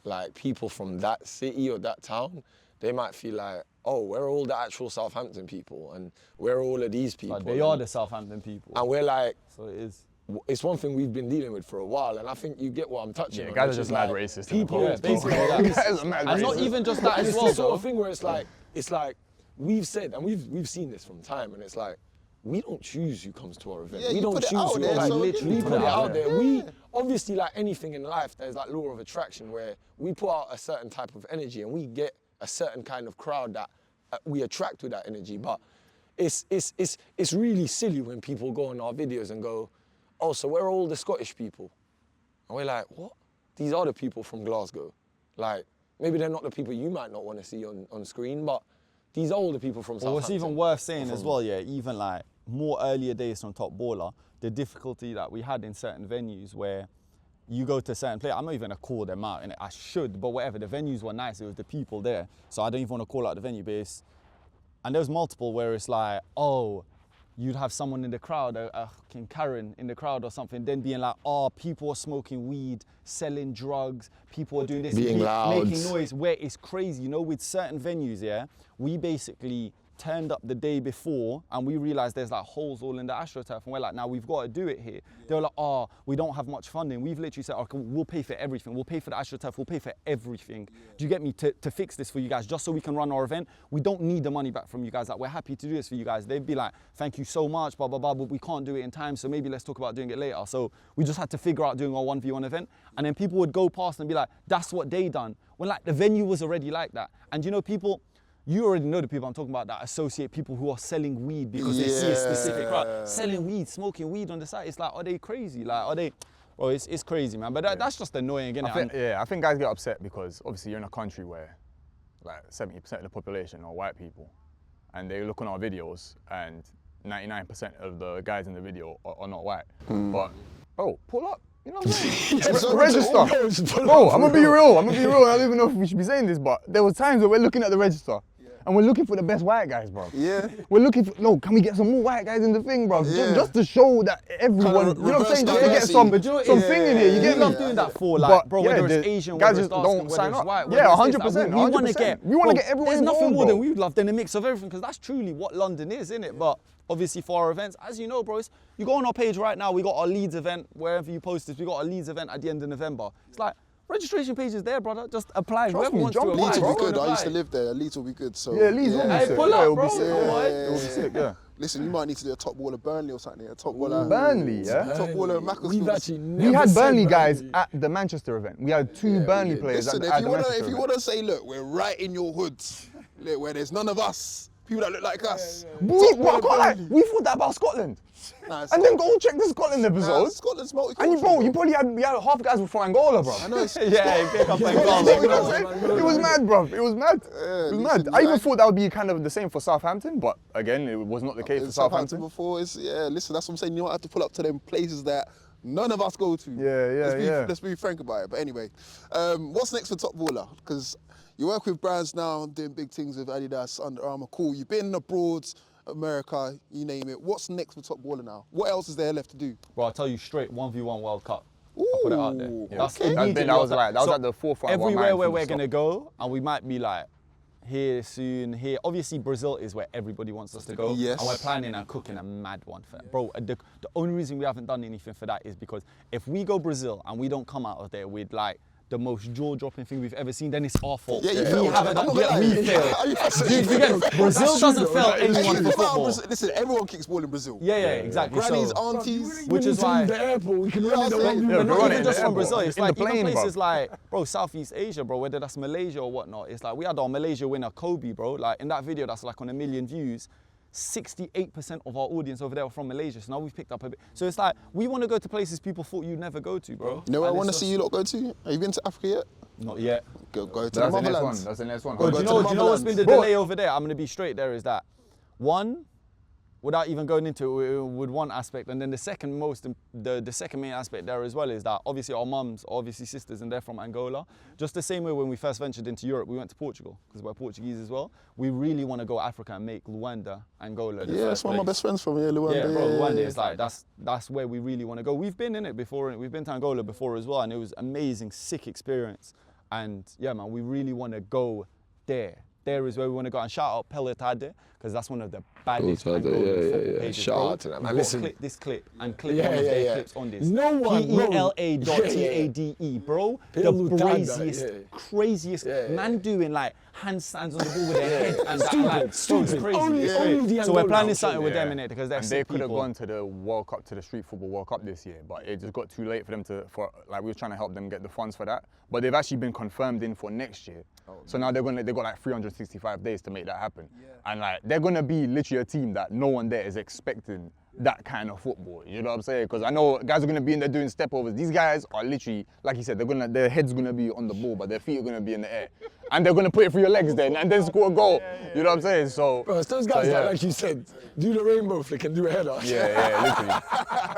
like people from that city or that town, they might feel like, oh, we're all the actual Southampton people and we're all of these people. Like they are the Southampton people. And we're like, so it is. It's one thing we've been dealing with for a while, and I think you get what I'm touching on. Yeah, guys which are just is mad like racist. People, Yeah, basically that. Guys are mad And not racist. even just that as it's well, the sort though. of thing where it's like we've said, and we've seen this from time, and it's like, we don't choose who comes to our event. Yeah, we you don't put it choose out who, there, like, so literally you put it out there. Yeah. We, obviously, like anything in life, there's that law of attraction where we put out a certain type of energy and we get a certain kind of crowd that we attract with that energy. But it's really silly when people go on our videos and go, oh, so we're all the Scottish people. And we're like, what? These are the people from Glasgow. Like, maybe they're not the people you might not want to see on screen, but these are all the people from Well, what's Southampton. even worth saying as well, yeah, even like more earlier days from Top Baller, the difficulty that we had in certain venues where you go to a certain place, I'm not even gonna call them out, and I should, but whatever, the venues were nice, it was the people there, so I don't even want to call out the venue, but and there was multiple where it's like, oh, you'd have someone in the crowd, a fucking Karen in the crowd or something, then being like, oh, people are smoking weed, selling drugs, people are doing this, Being loud. making noise, where it's crazy, you know, with certain venues, yeah, we basically turned up the day before and we realized there's like holes all in the AstroTurf, and we're like, now we've got to do it here. They were like, oh, we don't have much funding. We've literally said, okay, we'll pay for everything. We'll pay for the AstroTurf, we'll pay for everything. Do you get me? To fix this for you guys, just so we can run our event. We don't need the money back from you guys. Like, we're happy to do this for you guys. They'd be like, thank you so much, blah, blah, blah, but we can't do it in time, so maybe let's talk about doing it later. So we just had to figure out doing our 1v1 event, and then people would go past and be like, that's what they done. When like the venue was already like that. And you know, people, you already know the people I'm talking about that associate people who are selling weed because they see a specific crowd. Selling weed, smoking weed on the side. It's like, are they crazy? Like, are they, bro, it's crazy, man. But that's just annoying, innit? I think guys get upset because obviously you're in a country where like 70% of the population are white people, and they look on our videos and 99% of the guys in the video are not white. But, bro, pull up. You know what I'm saying? Register. Bro, I'm gonna be real. I don't even know if we should be saying this, but there was times where we're looking at the register and we're looking for the best white guys, bro. Yeah. We're looking for, no, can we get some more white guys in the thing, bro? Yeah. Just to show that everyone, you know what I'm saying? Just to get some thing in here, you get me? love doing that for, like, bro, whether it's Asian, guys whether it's just dark, don't whether sign it's up. white, Yeah, whether it's this, 100%. we want to get, We want to get everyone there's nothing involved, more than bro. we would love than a mix of everything, because that's truly what London is, innit? But obviously for our events, as you know, bro, you go on our page right now, we got our Leeds event, wherever you post this, we got our Leeds event at the end of November. It's like, registration page is there, brother. Just apply. Whoever wants to apply. Leeds will be bro, good. I apply. used to live there. Leeds will be good. So Yeah, Leeds will be Hey, sick. pull Yeah, up, it'll bro. be sick. Come on. It'll be sick, yeah. Listen, you might need to do a top baller Burnley or something. A top baller. Burnley, yeah? Top baller Macclesfield. We've actually We never had said Burnley guys Burnley. at the Manchester event. We had two Burnley players Listen, at if the you wanna, Manchester if you event. wanna say, look, we're right in your hood, look, where there's none of us, people that look like us. Bro, I can't lie, we thought that about Scotland. Nah, And then go check the Scotland episode. Scotland's multicultural. And you probably had half guys were from Angola, bro. I know it's Yeah, pick up and You know go. what I'm saying? It was mad, bro. It was mad. It was mad. listen, I even like- thought that would be kind of the same for Southampton, but again, it was not the case for in Southampton Southampton. before. Listen, that's what I'm saying. You don't have to pull up to them places that none of us go to. Yeah. Let's be frank about it. But anyway, what's next for Top Baller? Because you work with brands now, doing big things with Adidas, Under Armour, cool. You've been abroad, America, you name it. What's next for Top Baller now? What else is there left to do? Bro, I'll tell you straight, 1v1 World Cup. I'll put it out there. Ooh, That's okay. immediately That was after- like, that was So at the forefront of our everywhere mind where from the we're start. gonna go, and we might be like, here soon, here. Obviously, Brazil is where everybody wants us to go. Yes. And we're planning and cooking a mad one for that. Bro, the only reason we haven't done anything for that is because if we go Brazil and we don't come out of there with like the most jaw-dropping thing we've ever seen, then it's our fault. Yeah, you we failed. haven't I'm done, not gonna we lie. failed. Dude, forget, Brazil doesn't fail anyone for football. Listen, everyone kicks ball in Brazil. Yeah, exactly. Grannies, So, aunties. which is why. the airport, we can Yeah, run in the I'm saying- one. Yeah, But bro, not run even it just in from the Brazil, airport. it's In the like even plane, places bro. like, bro, Southeast Asia, bro, whether that's Malaysia or whatnot, it's like we had our Malaysia winner, Kobe, bro, like in that video that's like on 1 million views, 68% of our audience over there were from Malaysia, so now we've picked up a bit. So it's like, we want to go to places people thought you'd never go to, bro. You know where I And want to it's see just- you lot go to? Have you been to Africa yet? Not yet. Go to the That's the next one. motherlands. That's the next one. Bro, do go you to know, the do you know what's been the motherlands. delay over there? I'm going to be straight there is that, one, without even going into it with one aspect, and then the second main aspect there as well is that obviously our mums, obviously sisters, and they're from Angola. Just the same way when we first ventured into Europe, we went to Portugal because we're Portuguese as well. We really want to go Africa and make Luanda, Angola. the Yeah, first that's one of my place. best friends from here, Luanda. Yeah, bro, Luanda yeah. is like that's where we really want to go. We've been in it before. We've been to Angola before as well, and it was amazing, sick experience. And yeah, man, we really want to go there. There is where we want to go. And shout out Baiteze, because that's one of the baddest and golden football pages. Shout out to that, man. Listen. Click this clip and click one of their clips on this. No one, PELA.TADE, bro. The craziest man doing like handstands on the ball with their head and that. Like, stupid. Crazy. So we're planning something with them in it because they're they could have gone to the World Cup, to the Street Football World Cup this year, but it just got too late for them like we were trying to help them get the funds for that. But they've actually been confirmed in for next year. So now they've got like 365 days to make that happen. And like they're gonna be literally a team that no one there is expecting that kind of football. You know what I'm saying? Because I know guys are gonna be in there doing step overs. These guys are literally, like you said, their head's gonna be on the ball, but their feet are gonna be in the air. And they're gonna put it through your legs then and then score a goal. You know what I'm saying? So bro, it's those guys that, like you said, do the rainbow flick and do a header. Yeah, literally.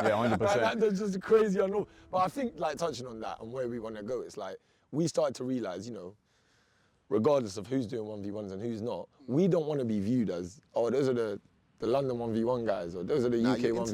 Yeah, 100%. That's just crazy. I know. But I think like touching on that and where we wanna go, it's like we started to realise, you know, regardless of who's doing 1v1s and who's not, we don't want to be viewed as, oh, those are the London 1v1 guys, or those are the UK 1v1s.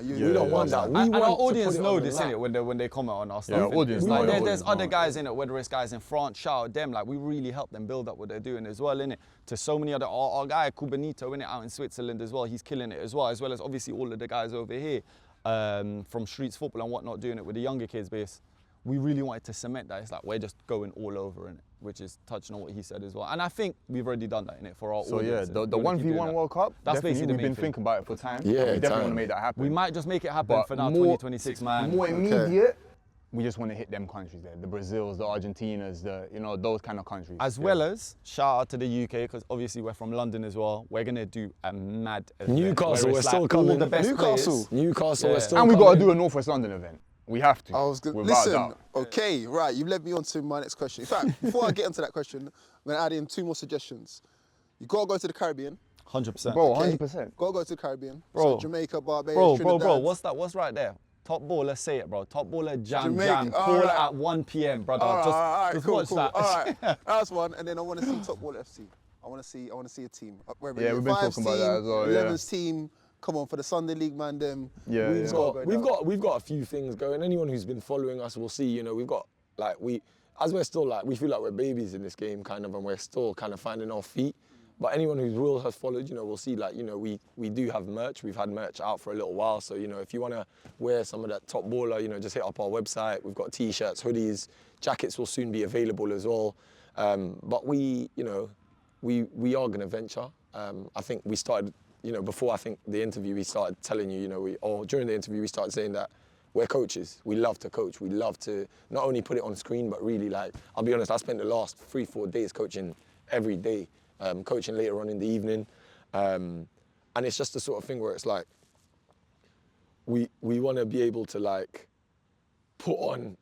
We don't want that. And our audience know this, innit, when they comment on our stuff. Yeah, audience like, know. There's other guys in it, whether it's guys in France, shout out them, like we really help them build up what they're doing as well, innit. To so many other, our guy Kubenito, innit, out in Switzerland as well, he's killing it as well as obviously all of the guys over here from streets football and whatnot doing it with the younger kids base. We really wanted to cement that. It's like we're just going all over in it, which is touching on what he said as well. And I think we've already done that in it for our audience. So yeah, the 1v1 World Cup, that's basically we've been thinking about it for time. Yeah, we definitely want to make that happen. We might just make it happen for now, 2026, man. More immediate, we just want to hit them countries there. The Brazils, the Argentinas, those kind of countries. As well as, shout out to the UK, because obviously we're from London as well. We're going to do a mad event. Newcastle, we're still coming. Newcastle, we're still coming. And we've got to do a North West London event. We have to. I was good. Listen, okay, right, you led me on to my next question. In fact, before I get into that question, I'm going to add in 2 more suggestions. You got to go to the Caribbean. 100%. Bro, okay? 100%. Got to go to the Caribbean. Bro. So Jamaica, Barbados, Trinidad. Bro, what's that? What's right there? Top baller, say it, bro. Top baller, jam. Call at 1 p.m, brother. Just cool, watch that. All right, that's one. And then I want to see Top Baller FC. I want to see a team. We've been talking about that as well. 11's team. Come on, for the Sunday League, man, them. We've got a few things going. Anyone who's been following us will see, you know, we've got, like, we feel like we're babies in this game, kind of, and we're still kind of finding our feet. But anyone who has followed, you know, will see, like, you know, we do have merch. We've had merch out for a little while. So, you know, if you want to wear some of that Top Baller, you know, just hit up our website. We've got T-shirts, hoodies, jackets will soon be available as well. But we are going to venture. I think we started, you know, before I think the interview, we started telling you, you know, during the interview, we started saying that we're coaches. We love to coach. We love to not only put it on screen, but really, like, I'll be honest, I spent the last 3-4 days coaching every day, coaching later on in the evening. And it's just the sort of thing where it's like, we want to be able to, like, put on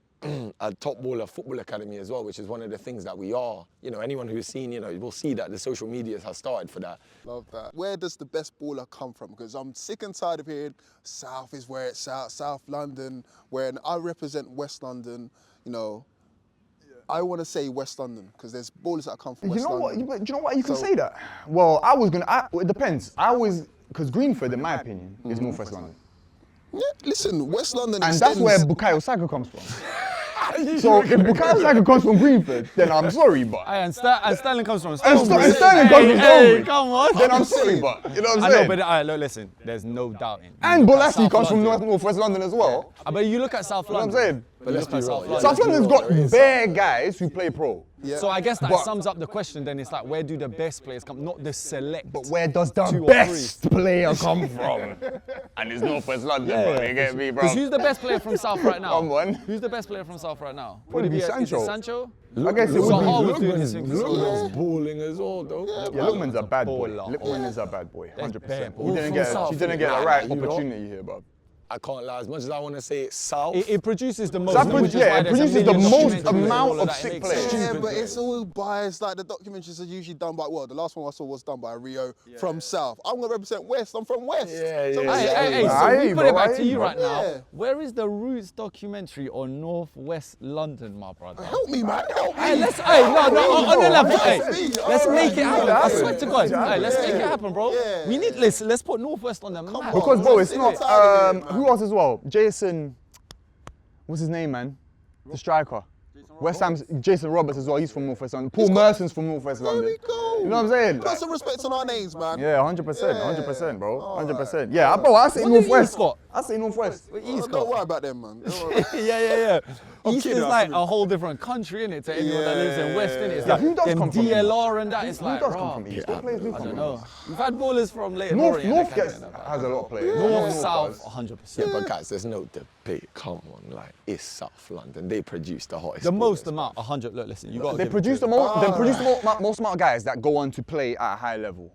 a Top Baller Football Academy as well, which is one of the things that we are. You know, anyone who's seen, you know, will see that the social media has started for that. Love that. Where does the best baller come from? Because I'm sick and tired of hearing South is where it's at, South London, where I represent West London, you know. I want to say West London because there's ballers that come from West London. Do you know what? You can say that. Well, it depends. Because Greenford, in my opinion, is North West London. Yeah, listen, West London and that's where Bukayo Saka comes from. So if Bukayo Saka comes from Greenford, then I'm sorry, but... And Sterling comes from Sterling comes from Stonebridge. Come on. Then I'm sorry, but you know what I'm saying? I know, but look, listen, there's no doubting. And Bolaski comes from North West London as well. But you look at South London. You know what I'm saying? But let's be real. South London's got bare guys who play pro. Yeah. So I guess that sums up the question then. It's like, where do the best players come? Not the select. But where does the best player come from? And it's North West London, bro. You get me, bro? Because who's the best player from South right now? Come on. Who's the best player from South right now? Would it be Sancho? Is it Sancho? I guess it would be Lookman's balling as well, though. Yeah, Lookman's a bad boy. Lookman is a bad boy, 100%. She didn't get a right opportunity here, bro. I can't lie, as much as I want to say it's South. It produces the most. It produces the most amount of sick players. Yeah, but it's all biased. Like the documentaries are usually done by, the last one I saw was done by Rio from South. I'm going to represent West. I'm from West. Hey, so we put it back to you right now. Where is the Rootz documentary on North West London, my brother? Help me, man. Help me. On the level. Let's make it happen. I swear to God. Let's make it happen, bro. We need, let's put North West on the map. Because, bro, it's not, who else as well? Jason, what's his name, man? The striker. West Ham's Jason Roberts as well, he's from North West London. Paul Merson's from North West London. There we go. You know what I'm saying? Put some respect on our names, man. Yeah, 100%, bro. 100%. Yeah, bro, I say North West. I say North West. Don't worry about them, man. Yeah. East kidding, is I'm like kidding. a whole different country, innit? To anyone that lives in West, innit? It's Yeah, like who does them come from East? DLR and that. It's Who like, does raw. come from East? What players do I come don't from know. East? We've had ballers from Leighton North Orient, that kind of gets, thing. has a lot of players. North, does. South, 100%. Yeah, but guys, there's no debate. Come on, like it's South London. They produce the hottest. The most ballers, amount, 100. Look, listen, you got. They produce the most amount of guys that go on to play at a high level.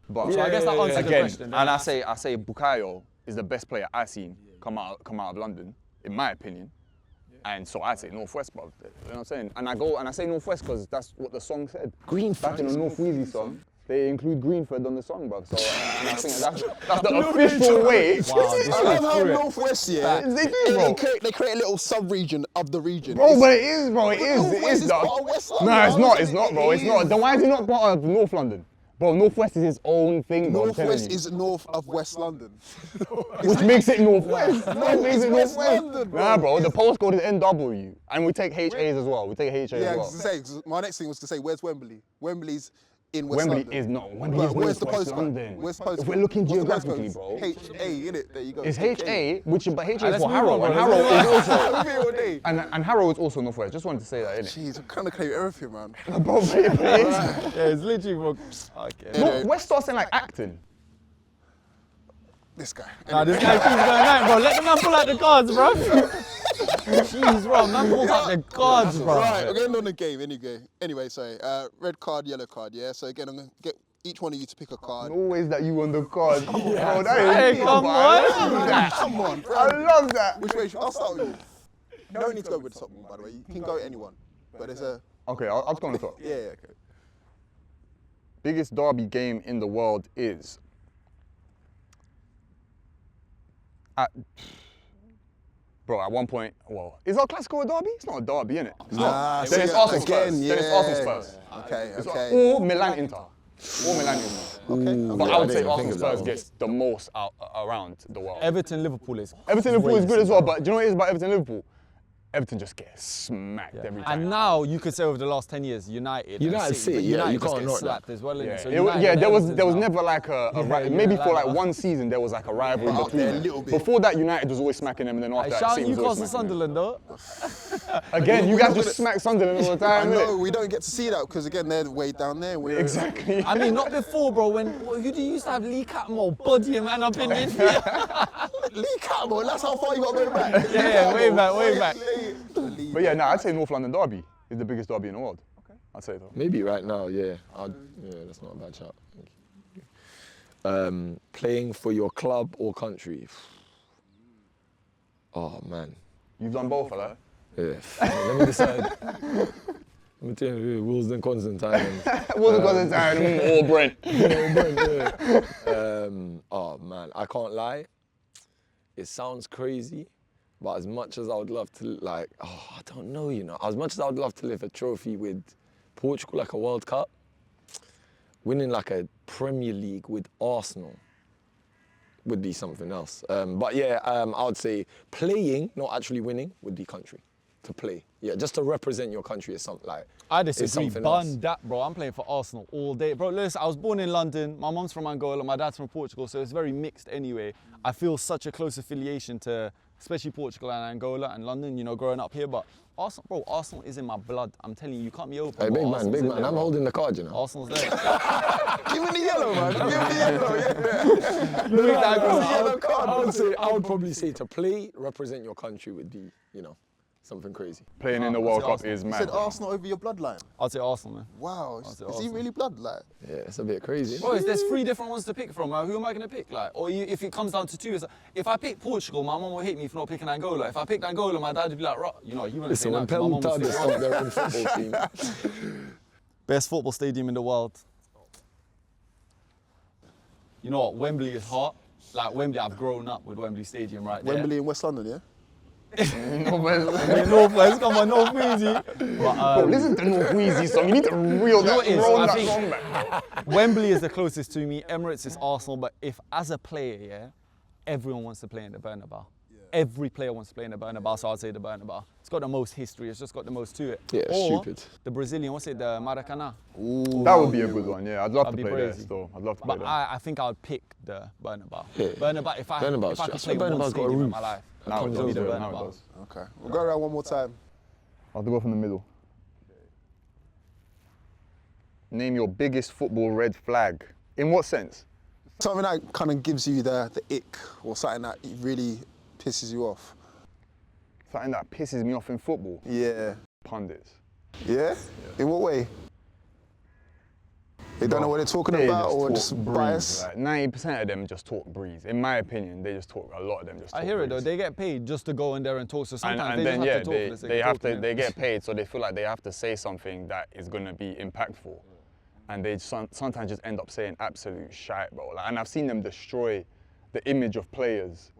But So I guess that answers the again, question. and I say Bukayo is the best player I've seen come out of London, in my opinion. And so I say Northwest, bro. You know what I'm saying? And I say Northwest because that's what the song said. Greenford. Back in the North Wheezy song, they include Greenford on the song, bro. So and I think that's the official way. Wow, this I love is how true. Northwest, yeah, They do, bro. they create a little sub-region of the region. Bro, but it is, bro. It Northwest is. is part of West London. No, it's How not. is It's it? not, bro. It It's not. is. Then why is it not part of North London? Bro, Northwest is its own thing, bro. I'm telling Northwest you. is north of West London. Which makes it Northwest. No, That makes it's it West Northwest. London, bro. Nah, bro. The postcode is NW, and we take HAs as well. We take HA Yeah, as I well. was to say, 'cause my next thing was to say, where's Wembley? Wembley's in West Wembley London. is not. Wembley Well, is where's the West postcode? London. Where's the postcode? If we're looking What's the geographically, postcode? bro. HA, innit? There you go. It's HA, but HA is Let's for move Harrow, on, and bro. Harrow is also. Let me hear all day. And Harrow is also Northwest. Just wanted to say that, innit? Jeez, I'm kind of claim everything, man. Bro, but it is. Yeah, it's literally. Okay. Northwest starts saying like acting. This guy. Nah, this guy keeps going out, bro. Let the man pull out the cards, bro. Jeez, bro. Man pulls out the cards, bro. Right, we're getting on the game anyway, sorry. Red card, yellow card, yeah? So again, I'm going to get each one of you to pick a card. Always that you on the card. Bro, that is Hey, deep, come bro. on. I love that. Come on, bro. I love that. Which way? I'll start with you. You don't need to go with the top one, by the way. You can go anyone. But there's a... Okay, I'll go on the top. Yeah, okay. Biggest derby game in the world is... Bro, at one point, well, is our Clasico a derby? It's not a derby, innit? It's Nah, not. Then it's so Arsenal again, Spurs. Then it's Arsenal yeah. Spurs. Okay, It's okay. Or Milan Inter. Or Milan Inter. Okay. But Yeah, I would I say didn't Arsenal think of that Spurs one. gets the most out around the world. Everton, Liverpool is. Everton Liverpool is good as well, crazy, but do you know what it is about Everton Liverpool? Everton just gets smacked every time. And now you could say over the last 10 years, United. United and City, but yeah, United you just can't get knock slapped as well. innit? Yeah, So it was, United yeah, and there was Everton's now. never like maybe for like one season there was like a rivalry Up between there a them. little bit. Before that, United was always smacking them, and then after Hey, that, shout out City was always Newcastle, smacking them. Sunderland, though. Again, you guys just smack Sunderland all the I time, know, innit? we don't get to see that because, again, they're way down there. We're Exactly. I mean, not before, bro. Who do you used to have Lee Catmull body man up in India? Lee Catmull, that's how far you got to go back. Yeah, way back, way back. But yeah, I'd say North London derby is the biggest derby in the world. Okay. I'd say so. Maybe right now, yeah. Yeah, that's not a bad shout. Playing for your club or country. Oh man. You've done both, fella. Yeah. Let me decide. Let me tell you, Wolves and Constantine. Wasn't Constantine or Brent. Oh man, I can't lie. It sounds crazy, but as much as I would love to, like, I don't know, you know. As much as I would love to lift a trophy with Portugal, like a World Cup, winning like a Premier League with Arsenal would be something else. But yeah, I would say playing, not actually winning, would be country. To play, yeah, just to represent your country is something like. I is disagree. something else. Bun that, bro. I'm playing for Arsenal all day. Bro, listen, I was born in London. My mom's from Angola. My dad's from Portugal. So it's very mixed anyway. I feel such a close affiliation to, especially Portugal and Angola and London, you know, growing up here. But Arsenal, bro, Arsenal is in my blood. I'm telling you, you can't be open. Hey, but big Arsenal's man, in there, I'm bro. holding the card, you know. Arsenal's there. Give me the yellow, man. Give me the yellow, yeah. I would probably say to play, represent your country would be, you know, something crazy. Playing in the World Cup is You mad. said Arsenal over your bloodline. I'd say Arsenal, man. Wow. say Is he Arsenal. really bloodline? Yeah, it's a bit crazy. Bro, there's 3 different ones to pick from. Who am I going to pick? Like, or if it comes down to 2, it's like, if I pick Portugal, my mum will hate me for not picking Angola. If I picked Angola, my dad would be like, you know, you want to say Listen, when that 'cause my mum Pelton was is not their own football team. Best football stadium in the world. You know what? Wembley is hot. Like Wembley, I've grown up with Wembley Stadium right there. Wembley in West London, yeah? Northwest, come on, North Wheezy. Bro, listen to the North Wheezy song. You need to reel know what it is? roll I that think- song back. Wembley is the closest to me. Emirates is Arsenal, but if as a player, yeah, everyone wants to play in the Bernabeu. Every player wants to play in the Bernabeu, so I'd say the Bernabeu. It's got the most history, it's just got the most to it. Yeah, or stupid. the Brazilian, what's it, the Maracanã? That would be a good one, yeah. I'd love to That'd be play there crazy. still. I'd love to play But there. I think I would pick the Bernabeu. Yeah. Bernabeu, if I Bernabeu's could just- play one Bernabeu's got a stadium in roof. my life, Now it it'd be does, the yeah, now it Bernabeu. does. Okay, we'll go around one more time. I'll have to go from the middle. Name your biggest football red flag. In what sense? Something that kind of gives you the ick, or something that really pisses you off. Something that pisses me off in football. Yeah. Pundits. Yeah? In what way? They don't know what they're talking They about, or talk just breeze, bias? Like 90% of them just talk breeze. In my opinion, they just talk, a lot of them just talk I hear it breeze. though, they get paid just to go in there and talk, so sometimes And they then, just yeah, have to talk for the sake they of have talking, to, they innit? get paid, so they feel like they have to say something that is going to be impactful. And they sometimes just end up saying absolute shite, bro. Like, and I've seen them destroy the image of players,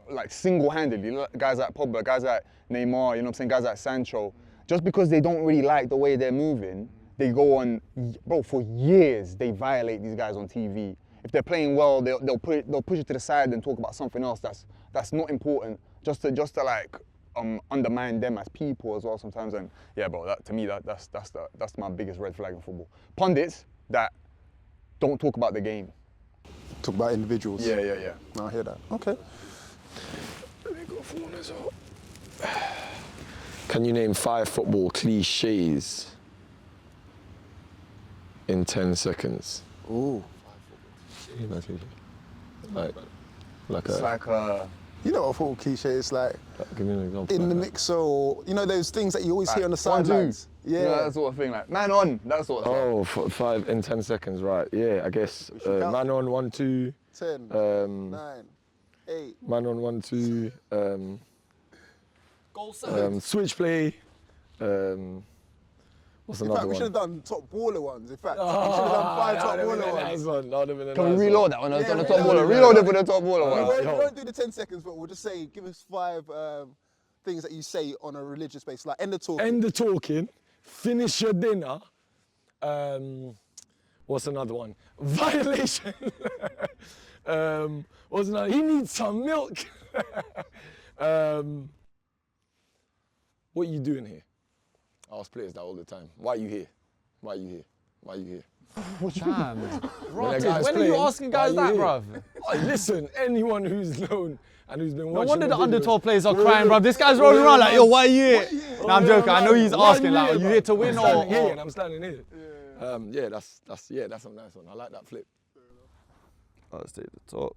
like single-handedly. Guys like Pogba, guys like Neymar, you know what I'm saying, guys like Sancho. Just because they don't really like the way they're moving, they go on, bro, for years, they violate these guys on TV. If they're playing well, they'll push it to the side and talk about something else that's not important, just to like undermine them as people as well sometimes. And yeah, bro, to me that's my biggest red flag in football. Pundits that don't talk about the game. Talk about individuals. Yeah. I hear that. Okay. Let me go for one as well. Can you name 5 football cliches in 10 seconds? Ooh. Like It's like You know what football cliche is like? give me an example. In the like that. mixer, or you know those things that you always hear on the 1, 2. sidelines. Yeah. That sort of thing. Like man on, that sort of stuff. Oh, 5 in 10 seconds, right? Yeah, I guess should count. man on 1, 2. 10, Um, 9, 8. Man on 1, 2. Goal set. Switch play. What's In another fact, we should one? have done top baller ones. In fact, we should have done 5 top baller ones. Nice one. That would have been a Can nice we reload that one? Yeah, On the top reload baller. it. Reload it for the top baller We one. won't do the 10 seconds, but we'll just say, give us 5 things that you say on a religious basis, like end the talk. End the talking. Finish your dinner. What's another one? Violation. What's another? He needs some milk. What are you doing here? I ask players that all the time. Why are you here? Why are you here? Why are you here? Damn. When a Rotted. guy's When are you playing, asking why guys are that, you bruv? here? Oh, listen, anyone who's known and who's been No watching wonder the videos- under 12 players are Wait, crying, wait, bruv. This guy's wait, rolling wait, around like, wait. yo, why are you here? No, I'm joking. I know he's Why asking, like, are you bruv? here to win I'm or? standing here and I'm standing here. Yeah, that's a nice one. I like that flip. Let's take the top.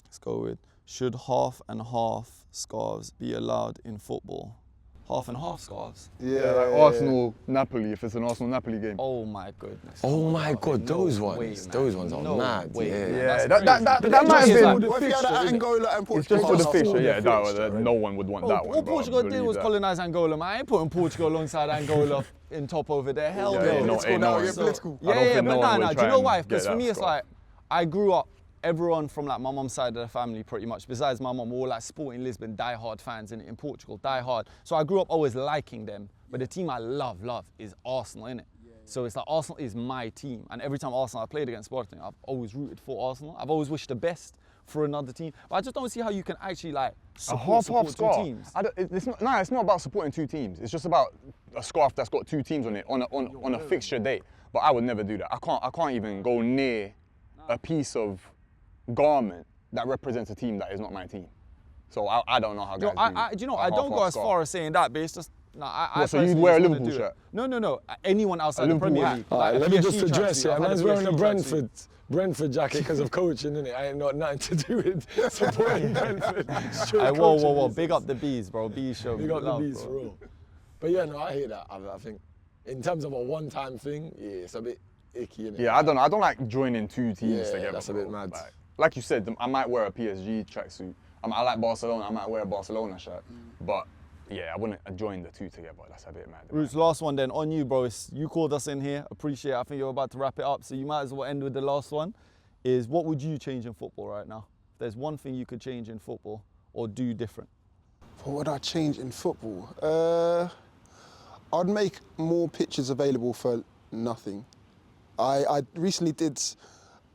Let's go with, should half and half scarves be allowed in football? Half and half scarves? Yeah, like Arsenal, Napoli, if it's an Arsenal Napoli game. Oh my goodness. Oh my God, No those way, ones. man. Those ones are No mad. way, Yeah. man. Yeah, That's that crazy. might have Just been. like- What if you had fixture, Angola and It's Portugal? just for the fixture, yeah. fixture, No one would want Bro, that one. all bro, I Portugal did believe was that. colonise Angola, man. I ain't putting Portugal alongside Angola in top over there. Hell Yeah, no. ain't no- Political ain't now, no you're one. political. Yeah, I don't think but no one nah. would Do you try know and why? get Because for that me, it's score. like, I grew up, everyone from like my mum's side of the family pretty much, besides my mum, were all like Sporting Lisbon, die-hard fans in Portugal, die-hard. So I grew up always liking them. But the team I love is Arsenal, innit? So it's like Arsenal is my team. And every time Arsenal I played against Sporting, I've always rooted for Arsenal. I've always wished the best for another team. But I just don't see how you can actually like support two scarf. teams. It's not about supporting two teams. It's just about a scarf that's got two teams on it on a fixture date. But I would never do that. I can't even go near a piece of garment that represents a team that is not my team. So I don't know how guys do. I don't go as far as saying that, but it's just, So you'd wear a Liverpool shirt? No. Anyone outside the Liverpool Premier hat. League. All right, like a let me PSG just address tracksuit. it. I've had Man's a wearing a PSG Brentford jacket because of coaching, innit? I ain't got nothing to do with supporting Brentford. Straight Hey, whoa. coaching. Big up the bees, bro. Bees show Big me up the love, bees bro. for real. But yeah, no, I hear that. I think in terms of a one-time thing, yeah, it's a bit icky, innit? Yeah, I don't like joining two teams Yeah, together. that's a bro. bit mad. Like you said, I might wear a PSG tracksuit. I like Barcelona. I might wear a Barcelona shirt. But yeah, I wouldn't join the two together. That's a bit mad. Rootz, last one then, on you, bro. You called us in here, appreciate it. I think you're about to wrap it up, so you might as well end with the last one, is what would you change in football right now? If there's one thing you could change in football or do different. What would I change in football? I'd make more pitches available for nothing. I recently did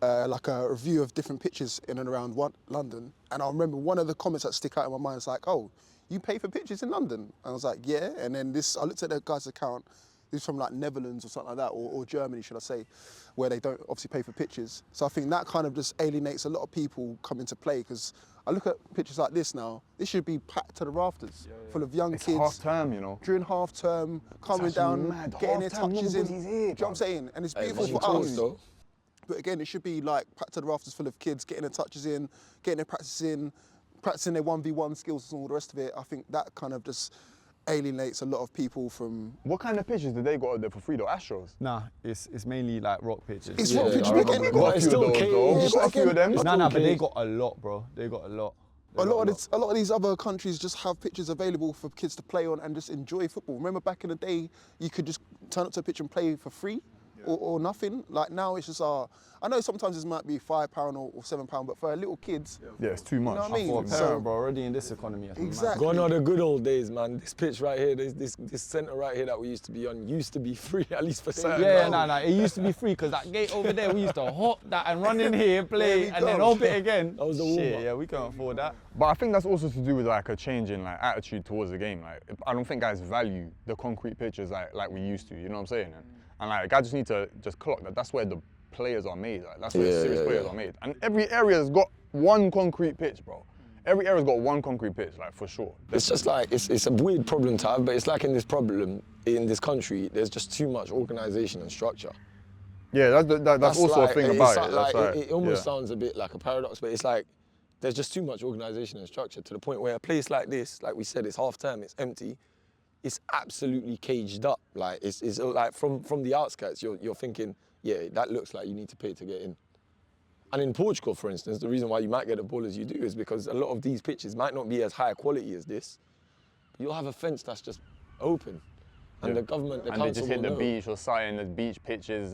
like a review of different pitches in and around London, and I remember one of the comments that stick out in my mind is like, "Oh, you pay for pitches in London?" And I was like, "Yeah." And then I looked at the guy's account. This is from like Netherlands or something like that, or Germany, should I say, where they don't obviously pay for pitches. So I think that kind of just alienates a lot of people coming to play, because I look at pitches like this now. This should be packed to the rafters, full of young It's kids. half term, you know. During half term, coming actually down, mad. getting their Half-term, touches in. nobody's Do here, you know what I'm bruv. saying? And it's Hey, beautiful man, for you us. though. But again, it should be like packed to the rafters, full of kids, getting their touches in, getting their practice in, practicing their 1v1 skills and all the rest of it. I think that kind of just alienates a lot of people from. What kind of pitches did they got out there for free though? Astros? Nah, it's mainly like rock pitches. It's Yeah, rock pitch, I but remember. again, But it's still those, okay. though. Yeah, We got a few of them. Nah, but they got a lot, bro. They got a lot. a lot of these other countries just have pitches available for kids to play on and just enjoy football. Remember back in the day, you could just turn up to a pitch and play for free or nothing. Like now it's just I know sometimes this might be £5 or £7, but for little kids, Yeah, it's too much. know what I mean? For a So- parent, bro, already in this economy. I think, man. Exactly. Gone are the good old days, man. This pitch right here, this centre right here that we used to be on used to be free, at least for certain. Yeah, now. nah. It used to be free because that gate over there, we used to hop that and run in here, play, There we and then go. hop it again. That was the Shit, warm-up. yeah, we can't afford that. But I think that's also to do with like a change in like attitude towards the game. Like I don't think guys value the concrete pitches like we used to. You know what I'm saying? And like guys just need to just clock that. That's where the players are made. Like, that's where serious players are made. And every area's got one concrete pitch, bro. Every area's got one concrete pitch, like for sure. It's just like, it's a weird problem to have, but it's like in this country, there's just too much organisation and structure. Yeah, that's also like, a thing it's about like, it. That's right. It almost yeah. sounds a bit like a paradox, but it's like, there's just too much organisation and structure to the point where a place like this, like we said, it's half term, it's empty, it's absolutely caged up. Like it's like from the outskirts, you're thinking, yeah, that looks like you need to pay to get in. And in Portugal, for instance, the reason why you might get the ball as you do is because a lot of these pitches might not be as high quality as this, but you'll have a fence that's just open. And the government, the and they council just hit will the know. beach or something, there's beach pitches,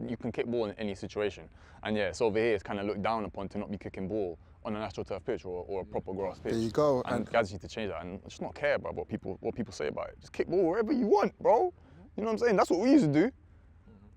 you can kick ball in any situation. And yeah, so over here it's kind of looked down upon to not be kicking ball on an AstroTurf pitch or a proper grass pitch. There you go. And guys need to change that and just not care about what people say about it. Just kick ball wherever you want, bro. You know what I'm saying? That's what we used to do.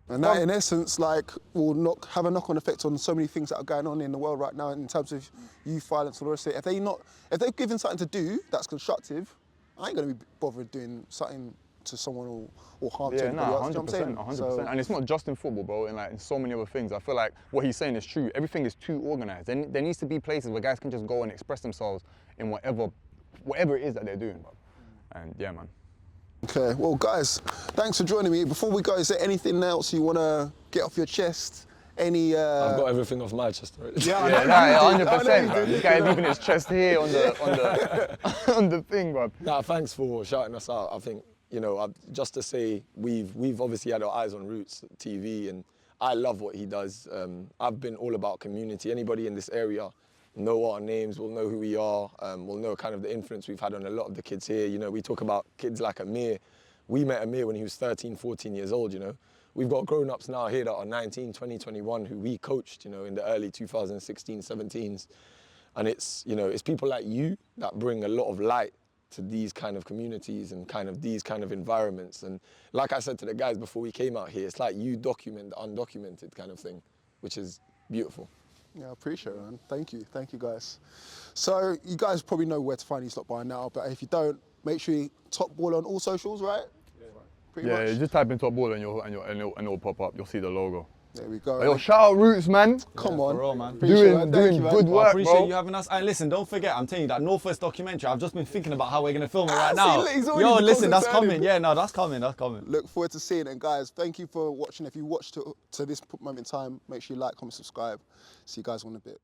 And that, in essence, like, will have a knock-on effect on so many things that are going on in the world right now in terms of youth violence and all the rest of it. If they're given something to do that's constructive, I ain't gonna be bothered doing something to someone or harm to anybody else. 100%, 100%. And it's not just in football, bro. In so many other things. I feel like what he's saying is true. Everything is too organised. There needs to be places where guys can just go and express themselves in whatever it is that they're doing, bro. And yeah, man. Okay, well, guys, thanks for joining me. Before we go, is there anything else you want to get off your chest? Any? I've got everything off my chest already. Yeah, Yeah, 100%, bro. This guy's leaving his chest here on the on the thing, bro. Nah, thanks for shouting us out. I think, you know, just to say, we've obviously had our eyes on Rootz TV, and I love what he does. I've been all about community. Anybody in this area know our names, will know who we are, will know kind of the influence we've had on a lot of the kids here. You know, we talk about kids like Amir. We met Amir when he was 13, 14 years old, you know. We've got grown-ups now here that are 19, 20, 21 who we coached, you know, in the early 2016, 17s. And it's, you know, it's people like you that bring a lot of light to these kind of communities and kind of these kind of environments. And like I said to the guys before we came out here, it's like you document the undocumented kind of thing, which is beautiful. Yeah, I appreciate it, man. Thank you guys. So you guys probably know where to find these lot by now, but if you don't, make sure you top ball on all socials, right? Pretty Yeah, much. just type in top ball and it'll pop up. You'll see the logo. There we go. Yo, shout out Rootz, man. Come on. for real, man. Appreciate it, Doing thank you, man. good I work, appreciate bro. you having us. And listen, don't forget, I'm telling you, that Northwest documentary, I've just been thinking about how we're going to film it right now. see, he's already Yo, listen, that's concentrated. coming. Yeah, no, that's coming. Look forward to seeing it. And guys, thank you for watching. If you watched to this moment in time, make sure you like, comment, subscribe. See you guys in a bit.